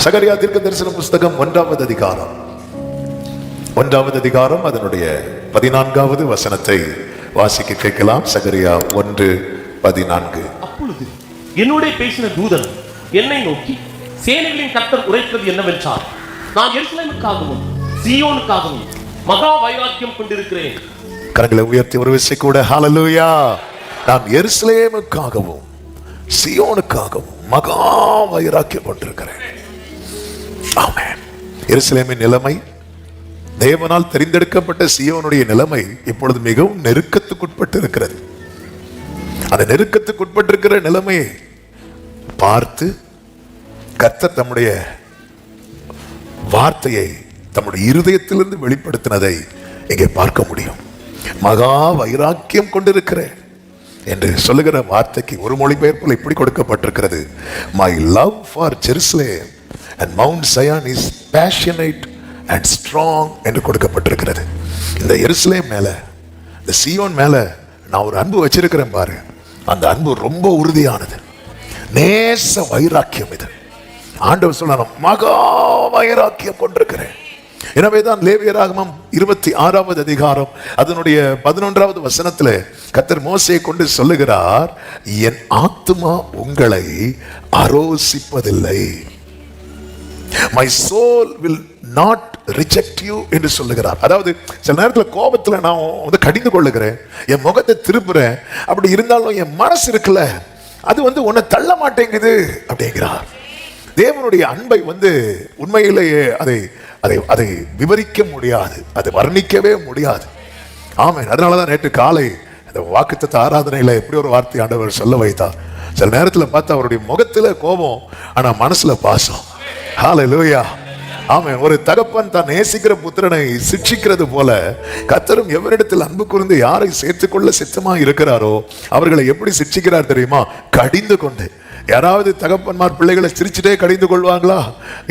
சகரியா தீர்க்க தரிசன புஸ்தகம் 1வது அதிகாரம் அதனுடைய 14வது வசனத்தை வாசிக்க கேட்கலாம். சகரியா 1:14. அப்பொழுது என்னோட பேசின தூதன் என்னை நோக்கி, சேனைகளின் கர்த்தர் உரைக்கிறது என்னவென்றால், நான் எருசலேமுக்காகவும் சீயோனுக்காகவும் மகா வைராக்கியம் கொண்டிருக்கிறேன். கரங்களை உயர்த்தி ஒரு விசை கூட ஹல்லேலூயா. நான் எருசலேமுக்காகவும் சீயோனுக்காகவும் மகா வைராக்கியம் கொண்டிருக்கிறேன். ஆமென். எருசலேமின் நிலைமை, தேவனால் தெரிந்தெடுக்கப்பட்ட சீயோனுடைய நிலைமை இப்பொழுது மிகவும் நெருக்கத்துக்குட்பட்டு இருக்கிறது. அந்த நெருக்கத்துக்குட்பட்டிருக்கிற நிலைமையை பார்த்து கர்த்தர் தம்முடைய வார்த்தையை தம்முடைய இருதயத்திலிருந்து வெளிப்படுத்தினதை இங்கே பார்க்க முடியும். மகா வைராக்கியம் கொண்டிருக்கிறேன் என்று சொல்லுகிற வார்த்தைக்கு ஒரு மொழிபெயர்ப்பில் இப்படி கொடுக்கப்பட்டிருக்கிறது: My love for Jerusalem and Mount Zion is passionate and strong என்று கொடுக்கப்பட்டிருக்கிறது. இந்த எருசலேம் மேல, இந்த சீயோன் மேல நான் ஒரு அன்பு வச்சிருக்கிறேன் பாரு. அந்த அன்பு ரொம்ப உறுதியானது, நேச வைராக்கியம். இது ஆண்டவர் சொல்றார், மகா வைராக்கியம் கொண்டிருக்கிறேன். எனவேதான் லேவியராகமம் 26வது அதிகாரம் அதனுடைய 11வது வசனத்தில் கர்த்தர் மோசேயை கொண்டு சொல்லுகிறார், என் ஆத்துமா உங்களை அரோசிப்பதில்லை. My soul will not reject you என்று சொல்லுகிறார். அதாவது சில நேரத்தில் கோபத்தில் நான் வந்து கடிந்து கொள்ளுகிறேன், என் முகத்தை திருப்புறேன். அப்படி இருந்தாலும் என் மனசு இருக்குல்ல, அது வந்து உன்னை தள்ள மாட்டேங்குது அப்படிங்கிறார். தேவனுடைய அன்பை வந்து உண்மையிலேயே அதை விவரிக்க முடியாது, அதை வர்ணிக்கவே முடியாது. ஆமென். அதனாலதான் நேற்று காலை அந்த வாக்குத்தத்த ஆராதனையில எப்படி ஒரு வார்த்தை ஆண்டவர் சொல்ல வைத்தார். சில நேரத்தில் பார்த்தா அவருடைய முகத்துல கோபம், ஆனா மனசுல பாசம். ஹல்லேலூயா. ஆமென். ஒரு தகப்பன் தான் நேசிக்கிற புத்திரனை சிட்சிக்கிறது போல கர்த்தரும் எவரிடத்தில் அன்பு கூர்ந்து யாரை சேர்த்துக்கொள்ள சித்தமா இருக்கிறாரோ அவர்களை எப்படி சிட்சிக்கிறார் தெரியுமா? கடிந்து கொண்டு. யாராவது தகப்பன்மார் பிள்ளைகளை சிரிச்சுட்டே கடிந்து கொள்வாங்களா?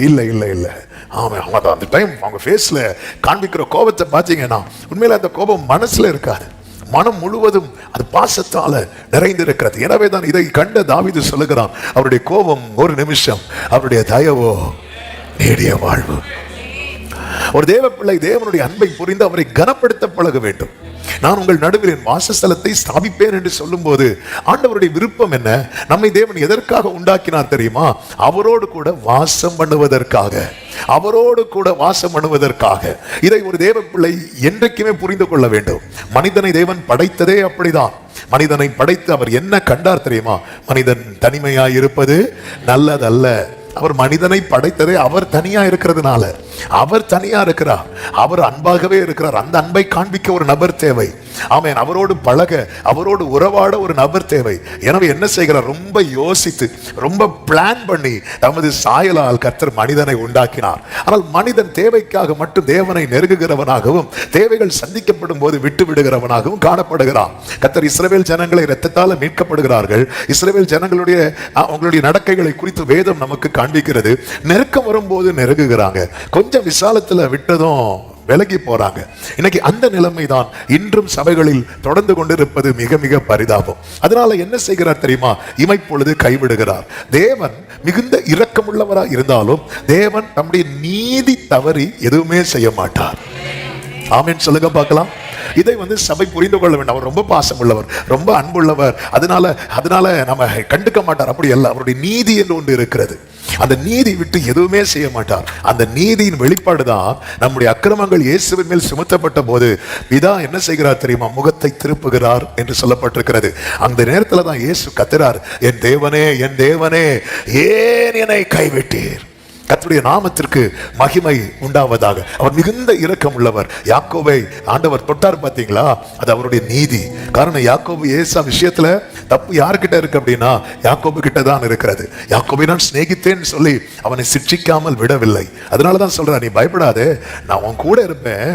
இல்லை இல்லை இல்லை. ஆமாம், அவங்க அந்த டைம் அவங்க ஃபேஸில் காண்பிக்கிற கோபத்தை பார்த்தீங்கன்னா உண்மையில அந்த கோபம் மனசில் இருக்காது, மனம் முழுவதும் அது பாசத்தால நிறைந்திருக்கிறது. எனவே தான் இதை கண்ட தாவீது சொல்லுகிறான், அவருடைய கோபம் ஒரு நிமிஷம், அவருடைய தயவோ நேடிய வாழ்வு. ஒரு தேவ பிள்ளை தேவனுடைய அன்பை புரிந்து அவரை கனப்படுத்த பழக வேண்டும். நான் உங்கள் நடுவில் என் வாசஸ்தலத்தை ஸ்தாபிப்பேன் என்று சொல்லும் போது ஆண்டவருடைய விருப்பம் என்ன? நம்மை தேவன் எதற்காக உண்டாக்கினார் தெரியுமா? அவரோடு கூட வாசம் பண்ணுவதற்காக, அவரோடு கூட வாசம் பண்ணுவதற்காக. இதை ஒரு தேவ பிள்ளை என்றைக்குமே புரிந்து கொள்ள வேண்டும். மனிதனை தேவன் படைத்ததே அப்படிதான். மனிதனை படைத்து அவர் என்ன கண்டார் தெரியுமா? மனிதன் தனிமையாய் இருப்பது நல்லதல்ல. அவர் மனிதனை படைத்ததே அவர் தனியா இருக்கிறதுனால. அவர் தனியா இருக்கிறார், அவர் அன்பாகவே இருக்கிறார். அந்த அன்பை காண்பிக்க ஒரு நபர் தேவை. ஆமென். அவரோடு பழக, அவரோடு உறவாட ஒரு நபர் தேவை. எனவே என்ன செய்கிறார்? ரொம்ப யோசித்து, ரொம்ப பிளான் பண்ணி தமது சாயலால் கர்த்தர் மனிதனை உண்டாக்கினார். ஆனால் மனிதன் தேவைக்காக மட்டும் தேவனை நெருங்குகிறவனாகவும் தேவைகள் சந்திக்கப்படும் போது விட்டு விடுகிறவனாகவும் காணப்படுகிறான். கர்த்தர் இஸ்ரவேல் ஜனங்களை இரத்தத்தால் மீட்கப்படுகிறார்கள். இஸ்ரவேல் ஜனங்களுடைய அவங்களுடைய நடக்கைகளை குறித்து வேதம் நமக்கு காண்பிக்கிறது. நெருக்கம் வரும்போது நெருங்குகிறாங்க, கொஞ்சம் விசாலத்துல விட்டதும் விலகி போறாங்க. இன்னைக்கு அந்த நிலைமை தான் இன்றும் சபைகளில் தொடர்ந்து கொண்டிருப்பது மிக மிக பரிதாபம். அதனால என்ன செய்கிறார் தெரியுமா? இமைப்பொழுது கைவிடுகிறார். தேவன் மிகுந்த இரக்கமுள்ளவராக இருந்தாலும் தேவன் நம்முடைய நீதி தவறி எதுவுமே செய்ய மாட்டார். ஆமென் சொல்லுங்க பார்க்கலாம். இதை வந்து சபை புரிந்து கொள்ள வேண்டும். அவர் ரொம்ப பாசம் உள்ளவர், ரொம்ப அன்புள்ளவர். அதனால நம்ம கண்டுக்க மாட்டார். அப்படி அல்ல. அவருடைய நீதி என்று ஒன்று இருக்கிறது. அந்த நீதி விட்டு எதுவுமே செய்ய மாட்டார். அந்த நீதியின் வெளிப்பாடு தான் நம்முடைய அக்கிரமங்கள் இயேசுவின் மேல் சுமத்தப்பட்ட போது பிதா என்ன செய்கிறார் தெரியுமா? முகத்தை திருப்புகிறார் என்று சொல்லப்பட்டிருக்கிறது. அந்த நேரத்தில் தான் இயேசு கத்துறார், என் தேவனே, என் தேவனே, ஏன் என்னை கைவிட்டீர்? கர்த்தருடைய நாமத்திற்கு மகிமை உண்டாவதாக. அவர் மிகுந்த இரக்கம் உள்ளவர். யாக்கோபை ஆண்டவர் தொட்டார் பார்த்தீங்களா? அது அவருடைய நீதி. காரணம் யாக்கோபு ஏசா விஷயத்துல தப்பு யார்கிட்ட இருக்கு அப்படின்னா யாக்கோபு கிட்ட தான் இருக்கிறது. யாக்கோபை நான் சிநேகித்தேன்னு சொல்லி அவனை சிட்சிக்காமல் விடவில்லை. அதனாலதான் சொல்றேன், நீ பயப்படாதே, நான் உன் கூட இருப்பேன்.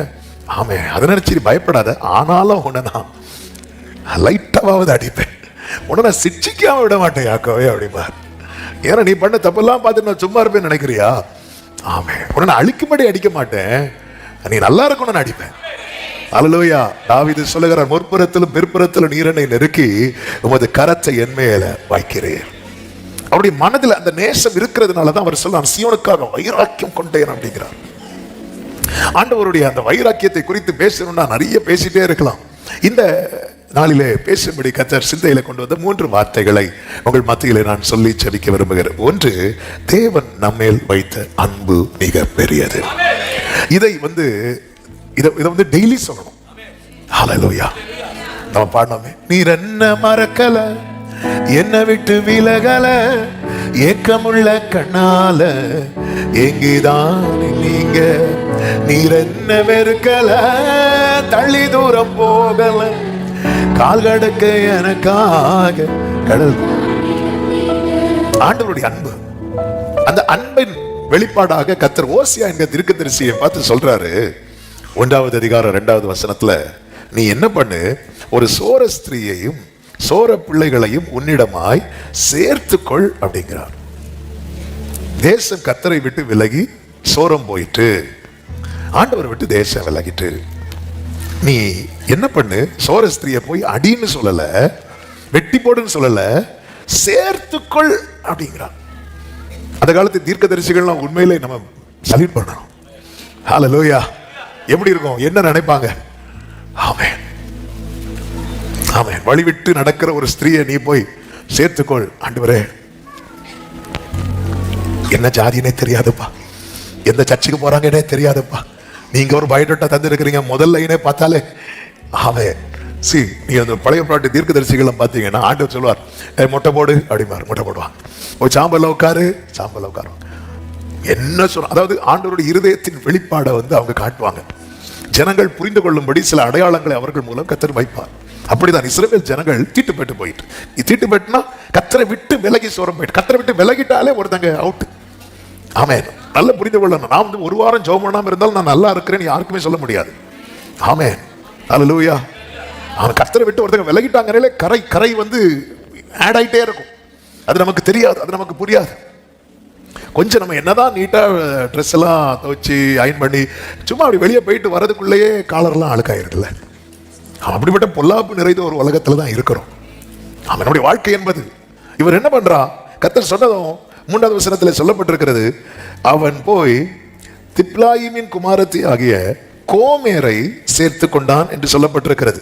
ஆமே, அதை நினைச்சு பயப்படாத. ஆனாலும் உன்னை நான் லைட்டாவது அடிப்பேன், உன்னை நான் சிட்சிக்காம விட மாட்டேன் யாக்கோவே அப்படிம்பார். ஏன்னா நீ பண்ண தப்பெல்லாம் பார்த்து நான் சும்மா இருப்பேன்னு நினைக்கிறியா? ஆமே, உன்னை அழிக்கும்படி அடிக்க மாட்டேன், நீ நல்லா இருக்கணும்னு அடிப்பேன். அல்லேலூயா. தாவீது சொல்லுகிறார், முற்புறத்திலும் பிற்புறத்திலும் நீர் என்னை நெருக்கி உமது கரத்தை என் மேல வைக்கிறீர். அவருடைய மனதில் அந்த நேசம் இருக்கிறதுனாலதான் அவர் சொல்றார், சீயோனுக்காக வைராக்கியம் கொண்டேன் அப்படிங்கிறார். ஆண்டவருடைய அந்த வைராக்கியத்தை குறித்து பேசணும்னா நிறைய பேசிட்டே இருக்கலாம். இந்த நாளிலே பேசும்படி கர்த்தர் சிந்தையில கொண்டு வந்த 3 வார்த்தைகளை உங்கள் மத்தியிலே நான் சொல்லி ஜெபிக்க விரும்புகிறேன். ஒன்று, தேவன் நம்மேல் வைத்த அன்பு மிக பெரியது. இதை வந்து டெய்லி சொல்லணும். ஹல்லேலூயா. நம்ம பாடணுமே, நீர் என்ன மறக்கல, என்ன விட்டு விலகல, ஏக்கமுள்ள கண்ணால எங்கேதான் நீங்க, நீர் என்ன வெறுக்கல, தள்ளி தூரம் போகல, கால் கடக்க எனக்காக கடல். ஆண்டவருடைய அன்பு, அந்த அன்பின் வெளிப்பாடாக கர்த்தர் ஓசியா என்கிற தீர்க்கதரிசியை பார்த்து சொல்றாரு, 1வது அதிகாரம் 2வது வசனத்துல, நீ என்ன பண்ணு, ஒரு சோர ஸ்திரீயையும் சோர பிள்ளைகளையும் உன்னிடமாய் சேர்த்துக்கொள் அப்படிங்கிறார். தேசம் கர்த்தரை விட்டு விலகி சோரம் போயிட்டு, ஆண்டவரை விட்டு தேசம் விலகிட்டு, நீ என்ன பண்ணு, சோர ஸ்திரீயை போய் அடின்னு சொல்லல, வெட்டி போடுன்னு சொல்லல, சேர்த்துக்கொள் அப்படிங்கிறார். அந்த காலத்து தீர்க்கதரிசிகள்லாம் உண்மையிலே நம்ம சல்யூட் பண்ணணும். ஹல்லேலூயா. எப்படி இருக்கும், என்ன நினைப்பாங்க? ஆமென், ஆமென். வழிவிட்டு நடக்கிற ஒரு ஸ்திரீயை நீ போய் சேர்த்துக்கொள். ஆண்டவரே, என்ன ஜாதினே தெரியாதுப்பா, எந்த சர்ச்சுக்கு போறாங்கன்னே தெரியாதுப்பா, நீங்க ஒரு பயோடேட்டா தந்திருக்கிறீங்க, முதல் லைனே பார்த்தாலே ஆமென். நீ அந்த பழைய பாட்டு தீர்க்கதரிசிகளை பார்த்தீங்கன்னா ஆண்டவர் சொல்லுவார், மொட்டை போடு அப்படிமாரு, மொட்டை போடுவாங்க. போய் சாம்பல்ல உட்காரு, சாம்பல்ல உட்காருவாங்க. என்ன சொல்ற, அதாவது ஆண்டவருடைய இருதயத்தின் வெளிப்பாடை வந்து அவங்க காட்டுவாங்க. ஜனங்கள் புரிந்து கொள்ளும்படி சில அடையாளங்களை அவர்கள் மூலம் கர்த்தர் வைப்பார். அப்படிதான் இஸ்ரவேல் ஜனங்கள் தீட்டுப்பட்டு போயிட்டு, தீட்டுப்பட்டுனா கர்த்தரை விட்டு விலகி சோரம் போயிட்டு, கர்த்தரை விட்டு விலகிட்டாலே ஒருத்தங்க அவுட். ஆமென். நல்ல புரிந்து கொள்ளணும். நான் வந்து ஒரு வாரம் ஜெபம் பண்ணாம இருந்தாலும் நான் நல்லா இருக்கிறேன்னு யாருக்குமே சொல்ல முடியாது. ஆமென். ஹல்லேலூயா. அவன் கர்த்தரை விட்டு ஒருத்தங்க விலகிட்டாங்கனாலே கரை வந்து ஆட் ஆயிட்டே இருக்கும். அது நமக்கு தெரியாது, அது நமக்கு புரியாது. கொஞ்சம் நம்ம என்னதான் நீட்டா ட்ரெஸ் எல்லாம் துவைச்சு அயன் பண்ணி சும்மா அப்படி வெளியே போயிட்டு வரதுக்குள்ளேயே காலர்லாம் அழுக்காயிருக்குல்ல. அப்படிப்பட்ட பொல்லாப்பு நிறைந்த ஒரு உலகத்துல தான் இருக்கிறோம். அவனுடைய வாழ்க்கை என்பது. இவர் என்ன பண்றா, கர்த்தர் சொன்னதும் 3வது வசனத்தில் சொல்லப்பட்டிருக்கிறது, அவன் போய் திப்லாயிமின் குமாரத்தி ஆகிய கோமேரை சேர்த்து கொண்டான் என்று சொல்லப்பட்டிருக்கிறது.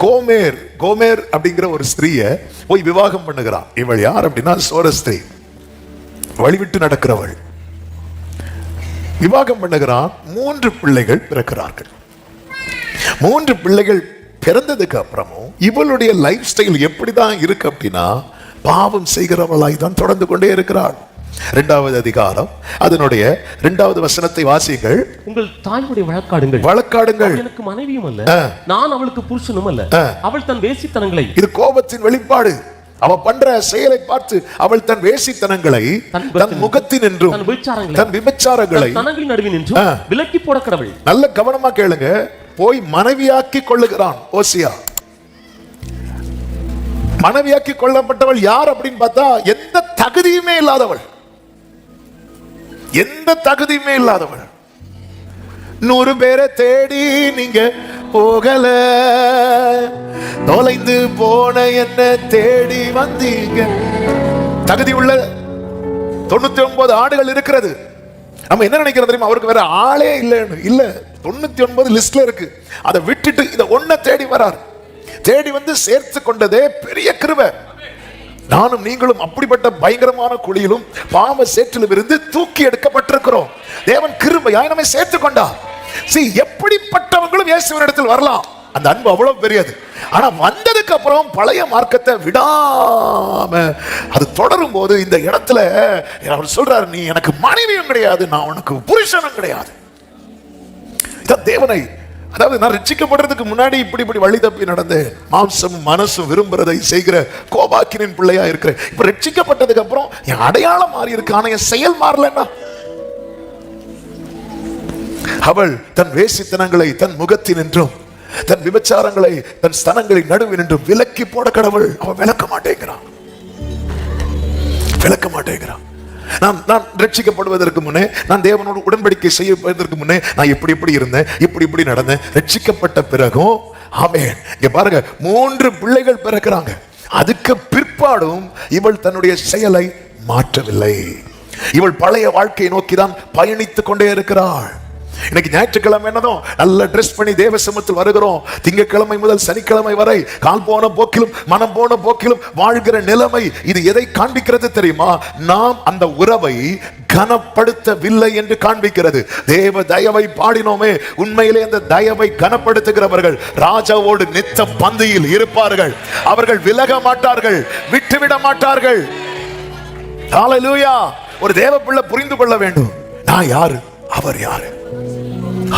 கோமேர் அப்படிங்கிற ஒரு ஸ்திரீயை போய் விவாகம் பண்ணுகிறான். இவள் யார் அப்படின்னா சோர ஸ்திரீ, வழிவிட்டு நடக்கிறவள். விவாகம் பண்ணுகிறான். 3 பிள்ளைகள் பிறக்கிறார்கள். 3 பிள்ளைகள் பிறந்ததுக்கு அப்புறமும் இவளுடைய லைஃப் ஸ்டைல் எப்படிதான் இருக்கு அப்படின்னா, பாவம் செய்கிறவளாய் தான் தொடர்ந்து கொண்டே இருக்கிறாள். 2வது அதிகாரம் அதனுடைய 2வது வசனத்தை வாசியுங்கள். உங்கள் தாயுடைய வழக்காடுங்கள், எனக்கு மனைவியும் அல்ல, நான் அவளுக்கு புருஷனும் அல்ல, அவள் தன் வேசித்தனங்களை, இது கோபத்தின் வெளிப்பாடு. அவ பண்ற செயலை பார்த்து அவள் தன் வேசித்தனங்களை தன் முகத்தின் என்றும் தன் விபச்சாரங்களை தனங்களின் நடுவில் என்றும் விலக்கி போட கடவுள். நல்ல கவனமா கேளுங்க. போய் மனைவியாக்கி கொள்ளுகிறான் ஓசியா. மனைவியாக்கி கொள்ளப்பட்டவள் யார் அப்படின்னு பார்த்தா, எந்த தகுதியுமே இல்லாதவள், எந்த தகுதியுமே இல்லாதவள். 100 பேரை தேடி நீங்க போகல, தொலைந்து போன என்ன தேடி வந்தீங்க. தகுதி உள்ள 99 ஆடுகள் இருக்கிறது. நம்ம என்ன நினைக்கிறோம் தெரியுமா, அவருக்கு வேற ஆளே இல்லைன்னு. இல்ல, 99 லிஸ்ட்ல இருக்கு. அதை விட்டுட்டு இத ஒன்ன தேடி வரார். தேடி வந்து சேர்த்து கொண்டதே பெரிய கிருபை. நானும் நீங்களும் அப்படிப்பட்ட பயங்கரமான குழியிலும் பாவ சேற்றிலும் இருந்து தூக்கி எடுக்கப்பட்டிருக்கிறோம். தேவன் கிருபையாய் நம்மை சேர்த்து கொண்டார். எப்படிப்பட்டவங்களும் இயேசுவினிடத்தில் வரலாம். அந்த அன்பு அவ்வளவு பெரியது. ஆனா வந்ததுக்கு அப்புறம் பழைய மார்க்கத்தை விடாம அது தொடரும் போது இந்த இடத்துல அவர் சொல்றாரு, நீ எனக்கு மனைவியும் கிடையாது, நான் உனக்கு புருஷனும் கிடையாது. இதான் தேவனை, அதாவது நான் ரட்சிக்கப்படுறதுக்கு முன்னாடி இப்படி வழி தப்பி நடந்தேன், மாம்சமும் மனசும் விரும்புறதை செய்கிற கோபாக்கினின் பிள்ளையா இருக்கிறேன். இப்ப ரட்சிக்கப்பட்டதுக்கு அப்புறம் என் அடையாளம் மாறி இருக்கு, ஆனா என் செயல் மாறலன்னா. அவள் தன் வேசித்தனங்களை தன் முகத்தின் என்றும் தன் விபச்சாரங்களை தன் ஸ்தனங்களின் நடுவில் என்றும் விலக்கி போட கடவுள். அவன் விளக்க மாட்டேங்கிறான். நான் ரட்சிக்கப்படுவதற்கு முன்னே, நான் தேவனோடு உடன்படிக்கை செய்வதற்கு முன்னே நான் இப்படி இருந்தேன், இப்படி நடந்தேன். ரட்சிக்கப்பட்ட பிறகும் ஆமென். இங்க பாருங்க, 3 பிள்ளைகள் பிறக்கிறாங்க. அதுக்கு பிற்பாடும் இவள் தன்னுடைய செயலை மாற்றவில்லை. இவள் பழைய வாழ்க்கையை நோக்கிதான் பயணித்துக் கொண்டே இருக்கிறாள். இன்னைக்கு ஞாயிற்றுக்கிழமை என்னதும் நல்ல ட்ரெஸ் பண்ணி தேவ சமூகத்தில் வருகிறோம். திங்கட்கிழமை முதல் சனிக்கிழமை வரை கால் போன போக்கிலும் மனம் போன போக்கிலும் வாழ்கிற நிலைமை இது எதை காண்பிக்கிறது தெரியுமா? நாம் அந்த உறவை கனப்படுத்தவில்லை என்று காண்பிக்கிறது. தேவ தயவை பாடினோமே, உண்மையிலே அந்த தயவை கனப்படுத்துகிறவர்கள் ராஜாவோடு நித்த பந்தியில் இருப்பார்கள். அவர்கள் விலக மாட்டார்கள், விட்டுவிட மாட்டார்கள். ஹல்லேலூயா. ஒரு தேவ பிள்ளை புரிந்து கொள்ள வேண்டும், நான் யாரு, அவர் யாரு.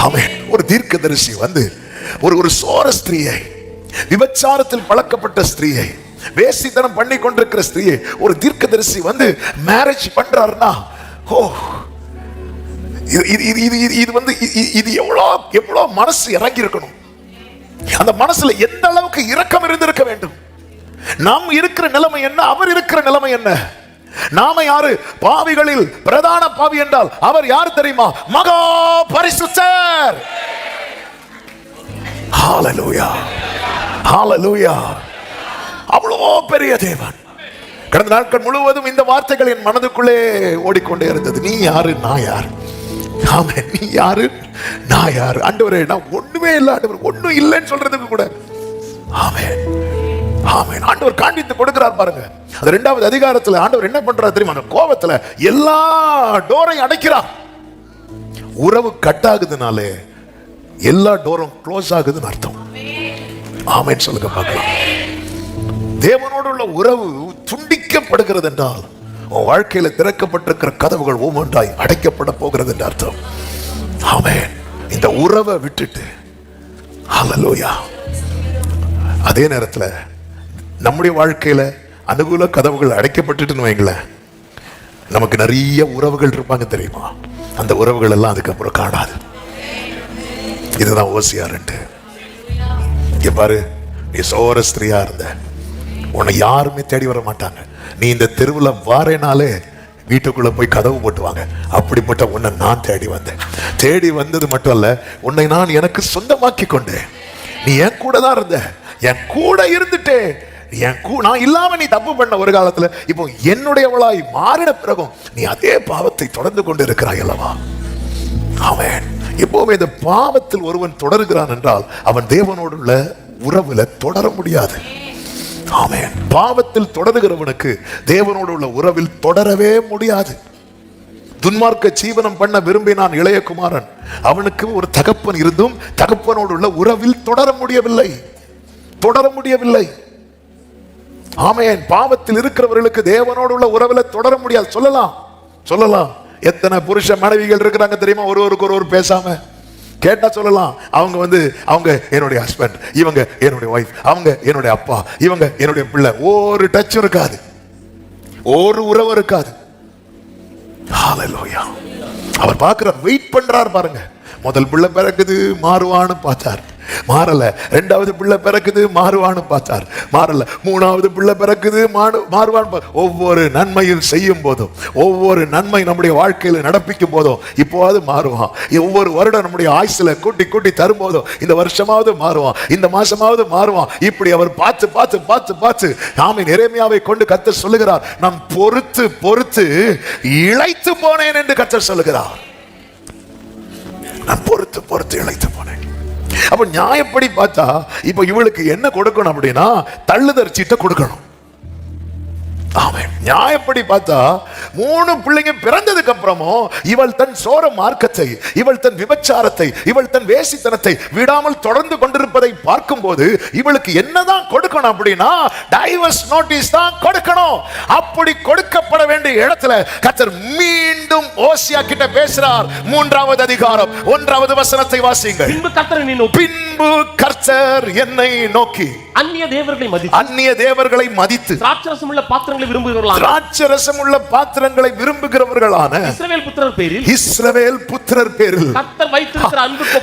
ஆமென். ஒரு தீர்க்கதரிசி வந்து ஒரு சோர ஸ்திரீயை, விபச்சாரத்தில் பழக்கப்பட்ட ஸ்திரீயை, வேசித்தனம் பண்ணி கொண்டிருக்கிற ஸ்திரீயை ஒரு தீர்க்கதரிசி வந்து மேரேஜ் பண்றாருன்னா, ஓ இது வந்து இது எவ்வளவு மனசு இறங்கி இருக்கணும். அந்த மனசுல எந்த அளவுக்கு இரக்கம் இருந்திருக்க வேண்டும். நாம் இருக்கிற நிலைமை என்ன, அவர் இருக்கிற நிலைமை என்ன? நாம யாரு? பாவிகளில் பிரதான பாவி என்றால் அவர் யார் தெரியுமா? மகா பரிசுத்தர். ஹல்லேலூயா, ஹல்லேலூயா. அவ்வளோ பெரிய தேவன். கடந்த நாட்கள் முழுவதும் இந்த வார்த்தைகள் என் மனதுக்குள்ளே ஓடிக்கொண்டே இருந்தது. நீ யாரு, நான் யார்? ஆமென். நீ யாரு, நான் யாரு? ஆண்டவரே, நான் ஒண்ணுமே இல்லை ஆண்டவர், ஒண்ணும் இல்லைன்னு சொல்றதுக்கு கூட. ஆமென், ஆமென். ஆண்டவர் காண்பித்து கொடுக்கிறார் பாருங்க. அது 2வது அதிகாரத்துல ஆண்டவர் என்ன பண்றார் தெரியுமா? அந்த கோபத்துல எல்லா டோரையும் அடைக்கிறார். உறவு கட் ஆகுதுனாலே எல்லா டோரும் க்ளோஸ் ஆகுதுன்னு அர்த்தம். ஆமென் சொல்லுங்க பார்க்கலாம். தேவனோடு உள்ள உறவு துண்டிக்கப்படுகிறது என்றால் உன் வாழ்க்கையில திறக்கப்பட்டிருக்கிற கதவுகள் ஒவ்வொன்றாய் அடைக்கப்பட போகிறது என்று அர்த்தம். ஆமென். இந்த உறவை விட்டுட்டு, ஹல்லேலூயா. அதே நேரத்தில் நம்முடைய வாழ்க்கையில அனுகூல கதவுகள் அடைக்கப்பட்டுட்டுன்னு வைங்களேன், நமக்கு நிறைய உறவுகள் இருப்பாங்க தெரியுமா? அந்த உறவுகள் எல்லாம் அதுக்கப்புறம் காணாது. இதுதான் ஓசியா 2. இங்க பாரு, நீ சோர ஸ்திரியா இருந்த, உன்னை யாருமே தேடி வர மாட்டாங்க. நீ இந்த தெருவில் வாரேனாலே வீட்டுக்குள்ள போய் கதவு போட்டுவாங்க. அப்படிப்பட்ட உன்னை நான் தேடி வந்தேன். தேடி வந்தது மட்டும் அல்ல, உன்னை நான் எனக்கு சொந்தமாக்கி கொண்டேன். நீ என் கூட தான் இருந்த, என் கூட இருந்துட்டே. நான் இல்லாம நீ தப்பு பண்ண ஒரு காலத்துல, இப்போ என்னுடையவளாய் மாறின பிறகும் நீ அதே பாவத்தை தொடர்ந்து கொண்டு இருக்கிறாய் அல்லவா? ஆமென். எப்பவுமே இந்த பாவத்தில் ஒருவன் தொடர்கிறான் என்றால் அவன் தேவனோடு உள்ள உறவுல தொடர முடியாது. ஆமென். பாவத்தில் தொடர்கிறவனுக்கு தேவனோடு உள்ள உறவில் தொடரவே முடியாது. துன்மார்க்க ஜீவனம் பண்ண விரும்பினான் இளைய குமாரன். அவனுக்கு ஒரு தகப்பன் இருந்தும் தகப்பனோடு உள்ள உறவில் தொடர முடியவில்லை. ஆமென். பாவத்தில் இருக்கிறவர்களுக்கு தேவனோடு உள்ள உறவுல தொடர முடியாது. சொல்லலாம். எத்தனை புருஷ மனைவிகள் இருக்கிறாங்க தெரியுமா? ஒருவருக்கு ஒருவர் பேசாம. கேட்டா சொல்லலாம், அவங்க என்னுடைய ஹஸ்பண்ட், இவங்க என்னுடைய வைஃப், அவங்க என்னுடைய அப்பா, இவங்க என்னுடைய பிள்ளை. ஒரு டச் இருக்காது, ஒரு உறவு இருக்காது. ஹல்லேலூயா. அவர் பார்க்கிறார், வெயிட் பண்றார் பாருங்க. முதல் பிள்ளை பிறக்குது, மாறுவான்னு பார்த்தார், மாறல. 2வது பிள்ளை பிறக்குது, மாறுவான்னு பார்த்தார், மாறல. 3வது பிள்ளை பிறக்குது, மாறுவான்னு. ஒவ்வொரு நன்மையும் செய்யும் போதும், ஒவ்வொரு நன்மை நம்முடைய வாழ்க்கையில நடப்பிக்கும் போதும் இப்போது மாறுவான். ஒவ்வொரு வருடம் நம்முடைய ஆயுசுல கூட்டி தரும்போதும் இந்த வருஷமாவது மாறுவான், இந்த மாசமாவது மாறுவான். இப்படி அவர் பார்த்து ஆமென். எரேமியாவை கொண்டு கர்த்தர் சொல்லுகிறார், நான் பொறுத்து இளைத்து போனேன் என்று கர்த்தர் சொல்லுகிறார். நான் பொறுத்து இளைத்து போனேன். அப்ப நியாயப்படி பார்த்தா இப்ப இவளுக்கு என்ன கொடுக்கணும் அப்படின்னா தள்ளுதற் சீட்டை கொடுக்கணும். ஆமென். நியாயப்படி பார்த்தா 3 பிள்ளைங்க பிறந்ததுக்கு அப்புறமும் இவள் தன் சோர மார்க்கத்தை, இவள் தன் விபச்சாரத்தை, இவள் தன் வேசித்தனத்தை விடாமல் தொடர்ந்து கொண்டிருப்பதை பார்க்கும்போது இவளுக்கு என்னதான் கொடுக்கணும் அப்படின்னா டைவர்ஸ் நோட்டீஸ் தான் கொடுக்கணும். அப்படி கொடுக்கப்பட வேண்டிய இடத்துல கர்த்தர் மீண்டும் ஓசியா கிட்ட பேசுறார். 3வது அதிகாரம் 1வது வசனத்தை வாசிங்க. பின்பு கர்த்தர் என்னை நோக்கி அந்நிய தேவர்களை மதித்து திராட்சரசமுள்ள பாத்திரங்களை விரும்புகிறவர்களான இஸ்ரவேல் புத்திரர் பேரில்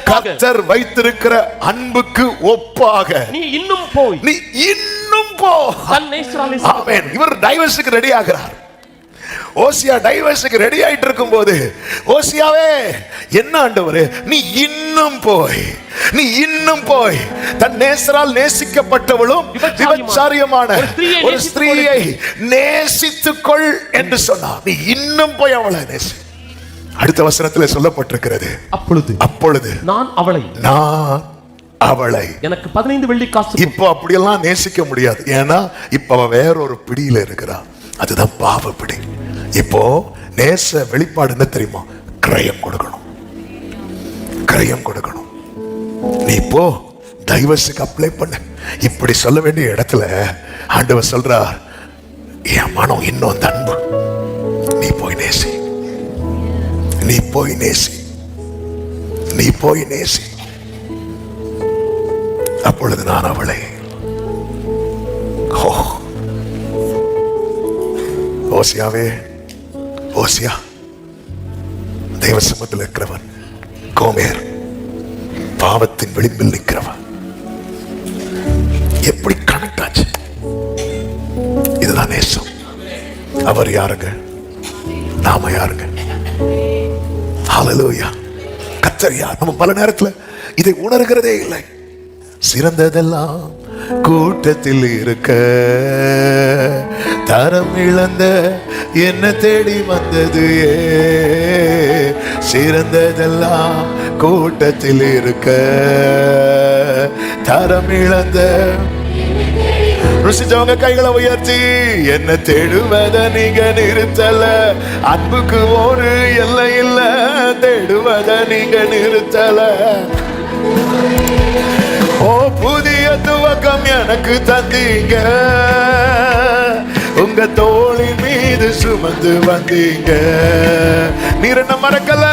கர்த்தர் வைத்திருக்கிற அன்புக்கு ஒப்பாக நீ இன்னும் போ. ஆமென். இவர் டைவர்ஸுக்கு ரெடி ஆகிறார். ஓசியா டைவர்ஸுக்கு ரெடி ஆயிட்டு இருக்கும் போது, ஓசியாவே என்ன ஆண்டவரே, நீ இன்னும் போய் தன் நேசரால் நேசிக்கப்பட்டவளும் விபச்சாரியமான ஒரு ஸ்திரீயை நேசித்துக்கொள் என்று சொன்னார். நீ இன்னும் போய் அவளை நேசி. அடுத்த வசனத்தில் சொல்லப்பட்டிருக்கிறது, அப்பொழுது நான் அவளை எனக்கு 15 வெள்ளிக்காசு. இப்போ அப்படியெல்லாம் நேசிக்க முடியாது, ஏன்னா இப்ப அவ வேற ஒரு பிடியில இருக்கிறா. அதுதான் பாவ பிடி. இப்போ நேச வெளிப்பாடு என்ன தெரியுமா? கிரயம் கொடுக்கணும். நீ இப்போ டைவர்ஸுக்கு அப்ளை பண்ணு. இப்படி சொல்ல வேண்டிய இடத்துல ஆண்டவர் சொல்றார், என் மனம் இன்னும் அந்த அன்பு, நீ போய் நேசி. அப்பொழுது நான் அவளை, ஓசியா தெய்வ சமூகத்தில் இருக்கிறவன், கோமேர் பாவத்தின் விளிம்பில் நிற்கிறவன். எப்படி கனெக்ட் ஆச்சு? இதுதான் நேசம். அவர் யாருங்க? நாம யாருங்க? ஹல்லேலூயா. கர்த்தர் யார்? நம்ம பல நேரத்தில் இதை உணர்கிறதே இல்லை. சிறந்ததெல்லாம் கூட்டத்தில் இருக்க, தரம் இழந்த என்ன தேடி வந்தது. சிறந்ததெல்லாம் கூட்டத்தில் இருக்க, தரம் இழந்த. ருசிச்சவங்க கைகளை உயர்த்தி, என்ன தேடுவத நீங்க நிறுத்தல. அன்புக்கு ஒரு எல்லை இல்ல, தேடுவத நீங்க நிறுத்தல. ஓ, புதிய துவக்கம் எனக்கு தந்தீங்க, உங்க தோளின் மீது சுமந்து வந்தீங்க. நீர் என்ன மறக்கல,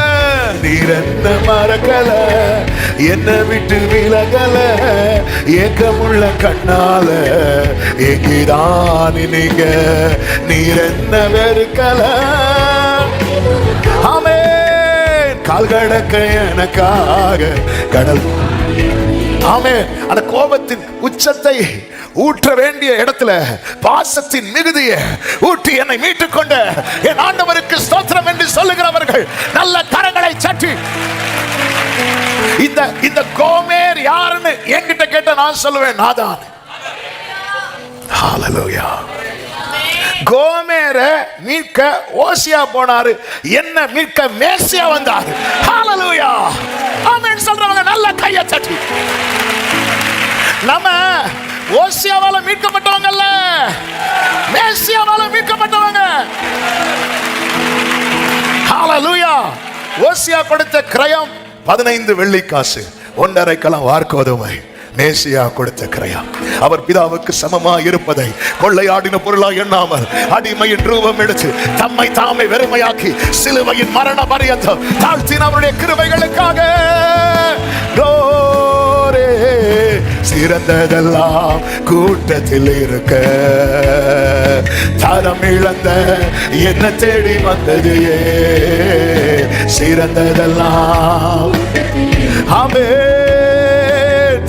என்ன விட்டு விலகல. ஏக்கமுள்ள கண்ணால ஏங்கிதான் நீங்க, நீர் என்ன வெறுக்கல. ஆமென். கால் கடக்க எனக்காக கடல். ஆமென். அந்த கோபத்தின் உச்சத்தை ஊற்ற வேண்டிய இடத்துல பாசத்தின் மிகுதியை ஊற்றி என்னை மீட்டுக் கொண்ட என் ஆண்டவருக்கு ஸ்தோத்திரம் என்று சொல்லுகிறவர்கள் நல்ல கரங்களை சற்றி. இந்த கோமேர் யாருன்னு என்கிட்ட கேட்ட நான் சொல்லுவேன், நாதான். ஹல்லேலூயா. கோமேரை மீட்க ஓசியா போனாரு, என்ன மீட்க மேசியா வந்தாரு. ஹல்லேலூயா. ஆமென் சொல்றவங்க நல்ல கையை தட்டி. நம்ம ஓசியாவால மீட்கப்பட்டவங்க அல்ல, மேசியாவால மீட்கப்பட்டவங்க. ஹல்லேலூயா. ஓசியா கொடுத்த கிரயம் 15 வெள்ளிக்காசு, 1.5 கலம் வார்கோதுமை. மேசியா கொடுத்த கிரயம் அவர் பிதாவுக்கு சமமா இருப்பதை கொள்ளையாடின பொருளா எண்ணாமல் அடிமையின் ரூபம் எடுத்து தம்மை தாமே வெறுமையாக்கி சிலுவையின் மரண பரியந்தம் தாழ்த்தின அவருடைய கிருபைகளுக்காக. சிறந்ததெல்லாம் கூட்டத்தில் இருக்க, தரம் இழந்த என்ன தேடி வந்தது. சிறந்ததெல்லாம்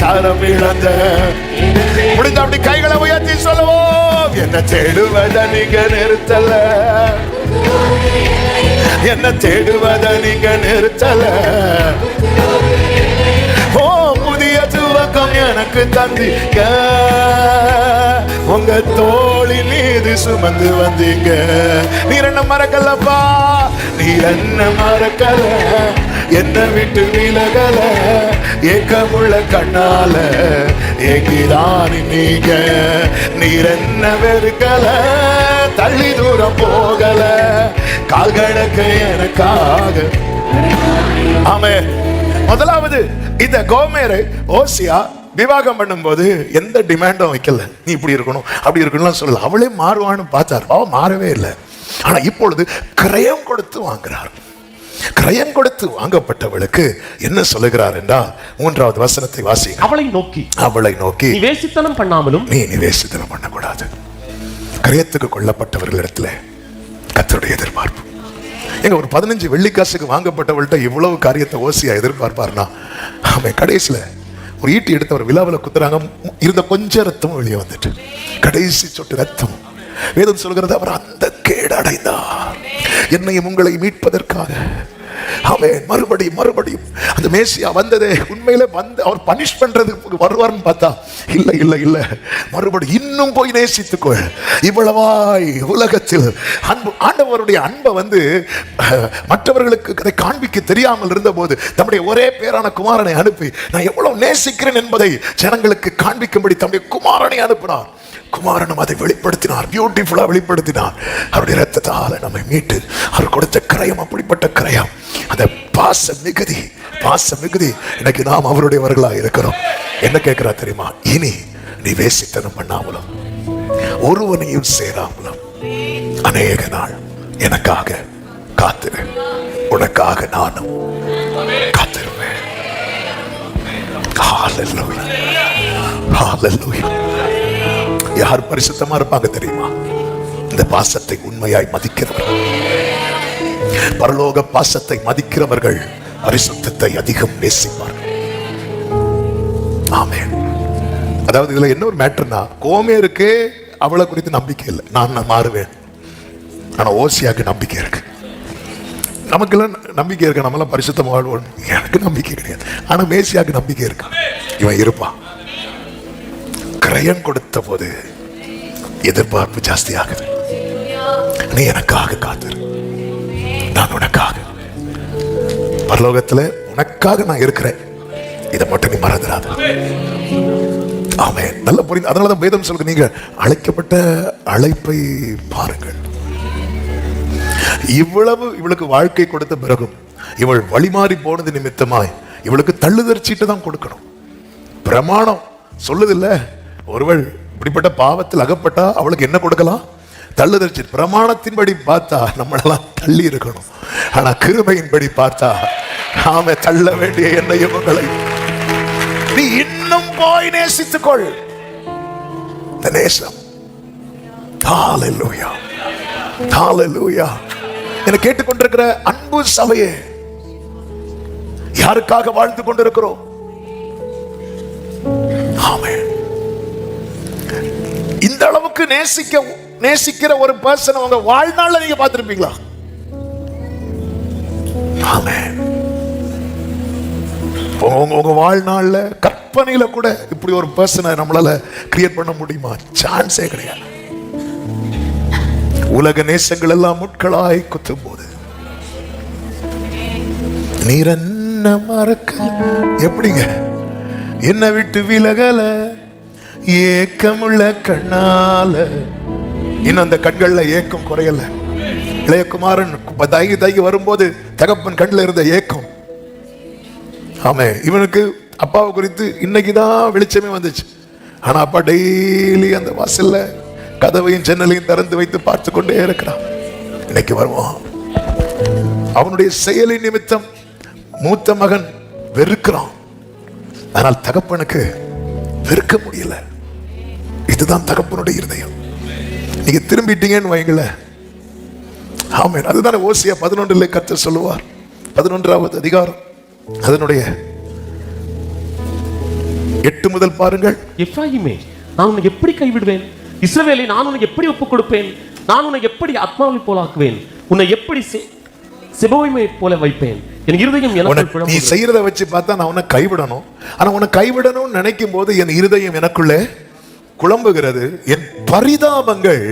தரம் இழந்த. முடிந்த அப்படி கைகளை உயர்த்தி சொல்லுவோம், என்ன தேடுவத நீங்க நிறுத்தல, என்ன தேடுவத நீங்க நிறுத்தல. ஓ, புதிய துவக்கம் எனக்கு தந்தீங்க, உங்க தோளின் மீது சுமந்து வந்தீங்க. நீர் என்ன மறக்கலப்பா, நீர் என்ன மறக்கல, என்ன விட்டு விலகல. ஏக்கமுள்ள கண்ணால ஏங்கிதான் நீங்க, நீர் என்ன வெறுக்கல, தள்ளி தூரம் போகல. கால் கடக்க எனக்காக. ஆமென். முதலாவது இந்த கோமேரை ஓசியா விவாகம் பண்ணும்போது எந்த டிமாண்டும் வைக்கல, நீ இப்படி இருக்கணும் அப்படி இருக்கணும் சொல்லல. அவளே மாறுவான்னு பார்த்தார், அவன் மாறவே இல்லை. ஆனா இப்பொழுது கிரயம் கொடுத்து வாங்குறார். கிரயம் கொடுத்து வாங்கப்பட்டவளுக்கு என்ன சொல்லுகிறார் என்றால், 3வது வசனத்தை வாசி. அவளை நோக்கி நீ வேசித்தனம் பண்ணாமலும், நீ வேசித்தனம் பண்ணக்கூடாது. கிரயத்துக்கு கொல்லப்பட்டவர்களிடத்துல கர்த்தருடைய எதிர்பார்ப்பு. எங்க ஒரு 15 வெள்ளிக்காசுக்கு வாங்கப்பட்டவள்கிட்ட இவ்வளவு காரியத்தை ஓசியா எதிர்பார்ப்பார்னா, அவன் கடைசியில ஒரு ஈட்டி எடுத்து அவர் விழாவில் குத்துறாங்க, இருந்த கொஞ்சம் ரத்தமும் வெளியே வந்துட்டு, கடைசி சொட்டு ரத்தம். வேதம் சொல்கிறது அவர் அந்த வெட்கக்கேடு அடைந்தார். என்னையும் உங்களை மீட்பதற்காக அவன் மறுபடியும் மறுபடியும் அந்த மேசியா வந்ததே உண்மையில வந்து அவர் பனிஷ் பண்றதுக்கு வருவார்னு பார்த்தா இல்ல இல்ல இல்ல, மறுபடியும் இன்னும் போய் நேசித்துக்கொள். இவ்வளவாய் உலகத்தில் அன்பு, ஆண்டவருடைய அன்பை வந்து மற்றவர்களுக்கு அதை காண்பிக்க தெரியாமல் இருந்த போது தம்முடைய ஒரே பேரான குமாரனை அனுப்பி நான் எவ்வளவு நேசிக்கிறேன் என்பதை ஜனங்களுக்கு காண்பிக்கும்படி தம்முடைய குமாரனை அனுப்பினார். குமாரனும் அதை வெளிப்படுத்தினார், பியூட்டிஃபுல்லா வெளிப்படுத்தினார். அவருடைய ரத்தத்தால நம்மை மீட்டு அவர் கொடுத்த கிரயம் அப்படிப்பட்ட கிரயம், அந்த பாச மிகுதி, பாச மிகுதி. இன்னைக்கு நாம் அவருடையவர்களாக இருக்கிறோம். என்ன கேட்கிறா தெரியுமா? இனி நீ வேசித்தனம் பண்ணாமலும் ஒருவனையும் சேராமலும் அநேக நாள் எனக்காக காத்திரு, உனக்காக நானும் காத்திருவேன். ஹல்லேலூயா, ஹல்லேலூயா. யார் பரிசுத்தமா இருப்பாங்க தெரியுமா? இந்த பாசத்தை உண்மையாய் மதிக்கிறவர்கள், பரலோக பாசத்தை மதிக்கிறவர்கள் பரிசுத்தத்தை அதிகம் நேசிப்பார்கள். ஆமென். அதாவது இதுல என்ன ஒரு மேட்டர்னா, கோமேருக்கு அவளை குறித்து நம்பிக்கை இல்லை, நான் மாறுவேன். ஆனா ஓசியாக்கு நம்பிக்கை இருக்கு. நமக்கெல்லாம் நம்பிக்கை இருக்கு, நம்மளாம் பரிசுத்தம் வாழ்வோம். எனக்கு நம்பிக்கை கிடையாது, ஆனா மேசியாக்கு நம்பிக்கை இருக்கு, இவன் இருப்பான். கிரயம் கொடுத்த போது எதிர்பார்ப்பு ஜாஸ்தி ஆகுது. நீ எனக்காக காத்திரு, நான் உனக்காக பரலோகத்துல உனக்காக நான் இருக்கிறேன், இதை மட்டும் நீ மறந்துடாத. ஆமென். நல்ல புரிந்து. அதனாலதான் வேதம் சொல்லுங்க, நீங்க அழைக்கப்பட்ட அழைப்பை பாருங்கள். இவ்வளவு இவளுக்கு வாழ்க்கை கொடுத்த பிறகும் இவள் வழிமாறி போனது நிமித்தமாய் இவளுக்கு தள்ளுதற் சீட்டு தான் கொடுக்கணும். பிரமாணம் சொல்லுதில்ல, ஒருவள் இப்படிப்பட்ட பாவத்தில் அகப்பட்டா அவளுக்கு என்ன கொடுக்கலாம்? தள்ளுதற்சி. பிரமாணத்தின்படி பார்த்தா நம்மளெல்லாம் தள்ளி இருக்கணும், ஆனா கிருபையின்படி பார்த்தா நாம தள்ள வேண்டிய என்னையும் உங்களை நீ இன்னும் போய் நேசித்துக்கொள். இந்த நேசம். ஹல்லேலூயா, ஹல்லேலூயா. என்னை கேட்டுக்கொண்டிருக்கிற அன்பு சபையே, யாருக்காக வாழ்ந்து கொண்டிருக்கிறோம்? ஆமென். இந்த அளவுக்கு நேசிக்கிற ஒரு பர்சன் உங்க வாழ்நாள்ல நீங்க பார்த்திருப்பீங்களா? ஆமென். உங்க வாழ்நாள்ல கற்பனையில கூட இப்படி ஒரு பர்சனை நம்மளால கிரியேட் பண்ண முடியுமா? சான்ஸே கிடையாது. உலக நேசங்கள் எல்லாம் முட்களாய் குத்தும் போது நீர் என்ன மறக்க எப்படிங்க என்ன விட்டு விலகல ஏக்கமுள்ள கண்ணால. இன்னும் அந்த கண்கள்ல ஏக்கம் குறையல. இளையகுமாரன் தகி வரும்போது தகப்பன் கண்ணில் இருந்த ஏக்கம். ஆமே, இவனுக்கு அப்பாவை குறித்து இன்னைக்குதான் வெளிச்சமே வந்துச்சு. ஆனா அப்பா டெய்லி அந்த வாசல்ல கதவையும் ஜன்னலையும் திறந்து வைத்து பார்த்து கொண்டே இருக்கிறான். இன்னைக்கு வருவான். அவனுடைய செயலின் நிமித்தம் மூத்த மகன் வெறுக்கிறான், ஆனால் தகப்பனுக்கு வெறுக்க முடியல. இதுதான் தகப்பனுடைய இருதயம். நீங்க திரும்பிட்டீங்கன்னு வைங்கள. ஆமென். அதுதானே ஓசியா 11 கர்த்தர் சொல்லுவார். 11வது அதிகாரம் அதனுடைய 8 முதல் பாருங்கள். எப்ராயிமே, நான் உன்னை எப்படி கைவிடுவேன்? இஸ்ரவேலை நான் உனக்கு எப்படி ஒப்புக் கொடுப்பேன்? நான் உன்னை எப்படி ஆத்மாவை போலாக்குவேன்? உன்னை எப்படி செபோயிமை போல வைப்பேன்? என் இருதயம் எனக்குள் நீ செய்யறத வச்சு பார்த்தா நான் உன்னை கைவிடணும். ஆனா உன்னை கைவிடணும்னு நினைக்கும் போது என் இருதயம் எனக்குள்ளே குழம்புகிறது. என் பரிதாபங்கள்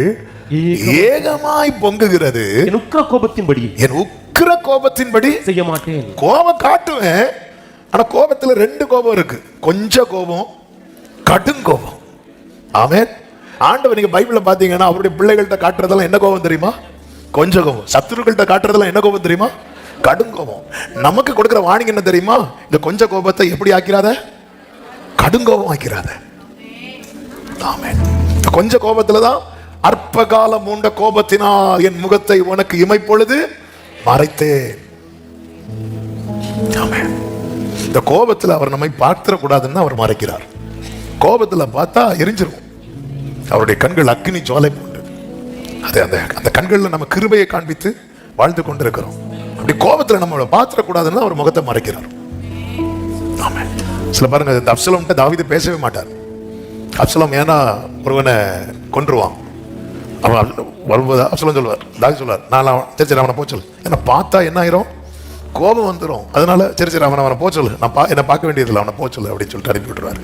ஏகமாய் பொங்குகிறது. என் உக்கிர கோபத்தின்படி செய்ய மாட்டேன். கோபம் காட்டுவேன், ஆனா கோபத்துல 2 கோபம் இருக்கு. கொஞ்சம் கோபம், கடும் கோபம். ஆமென். ஆண்டவர் நீங்க பைபிள்ல பாத்தீங்கன்னா அவருடைய பிள்ளைகள்கிட்ட காட்டுறதெல்லாம் என்ன கோபம் தெரியுமா? கொஞ்சம் கோபம். சத்துருக்கள்கிட்ட காட்டுறதெல்லாம் என்ன கோபம் தெரியுமா? கடும் கோபம். நமக்கு கொடுக்கிற வார்னிங் என்ன தெரியுமா? இந்த கொஞ்சம் கோபத்தை எப்படி ஆக்கிறாத? கடுங்கோபம் ஆக்கிறாத. ஆமென். கொஞ்சம் கோபத்துலதான் அற்ப காலம் உண்ட கோபத்தினால் என் முகத்தை உனக்கு இமைப்பொழுது மறைத்தேன். ஆமென். இந்த கோபத்துல அவர் நம்மை பார்த்திடக்கூடாதுன்னு அவர் மறைக்கிறார். கோபத்துல பார்த்தா எரிஞ்சிரும். அவருடைய கண்கள் அக்னி ஜுவாலை போன்றது. அந்த கண்கள்ல நம்ம கிருபையை காண்பித்து வாழ்ந்து கொண்டிருக்கிறோம். அப்படி கோபத்துல நம்மளை பார்த்திடக்கூடாதுன்னு அவர் முகத்தை மறைக்கிறார். ஆமென். சில பாருங்க, இந்த அப்சலோம்கிட்ட தாவீது பேசவே மாட்டார். அப்சலோம் ஏன்னா ஒருவனை கொன்றுவான். அவன் வரும்போது அப்சலோம் சொல்லுவார், தாவீது சொல்லுவார், நான் சரி அவனை போக சொல்லு, என்னை பார்த்தா என்ன ஆயிரும், கோபம் வந்துடும், அதனால சரி அவனை போக சொல்லு, என்னை பார்க்க வேண்டியதில்லை, அவனை போக சொல்லு அப்படின்னு சொல்லிட்டு அனுப்பி விட்டுருவாரு.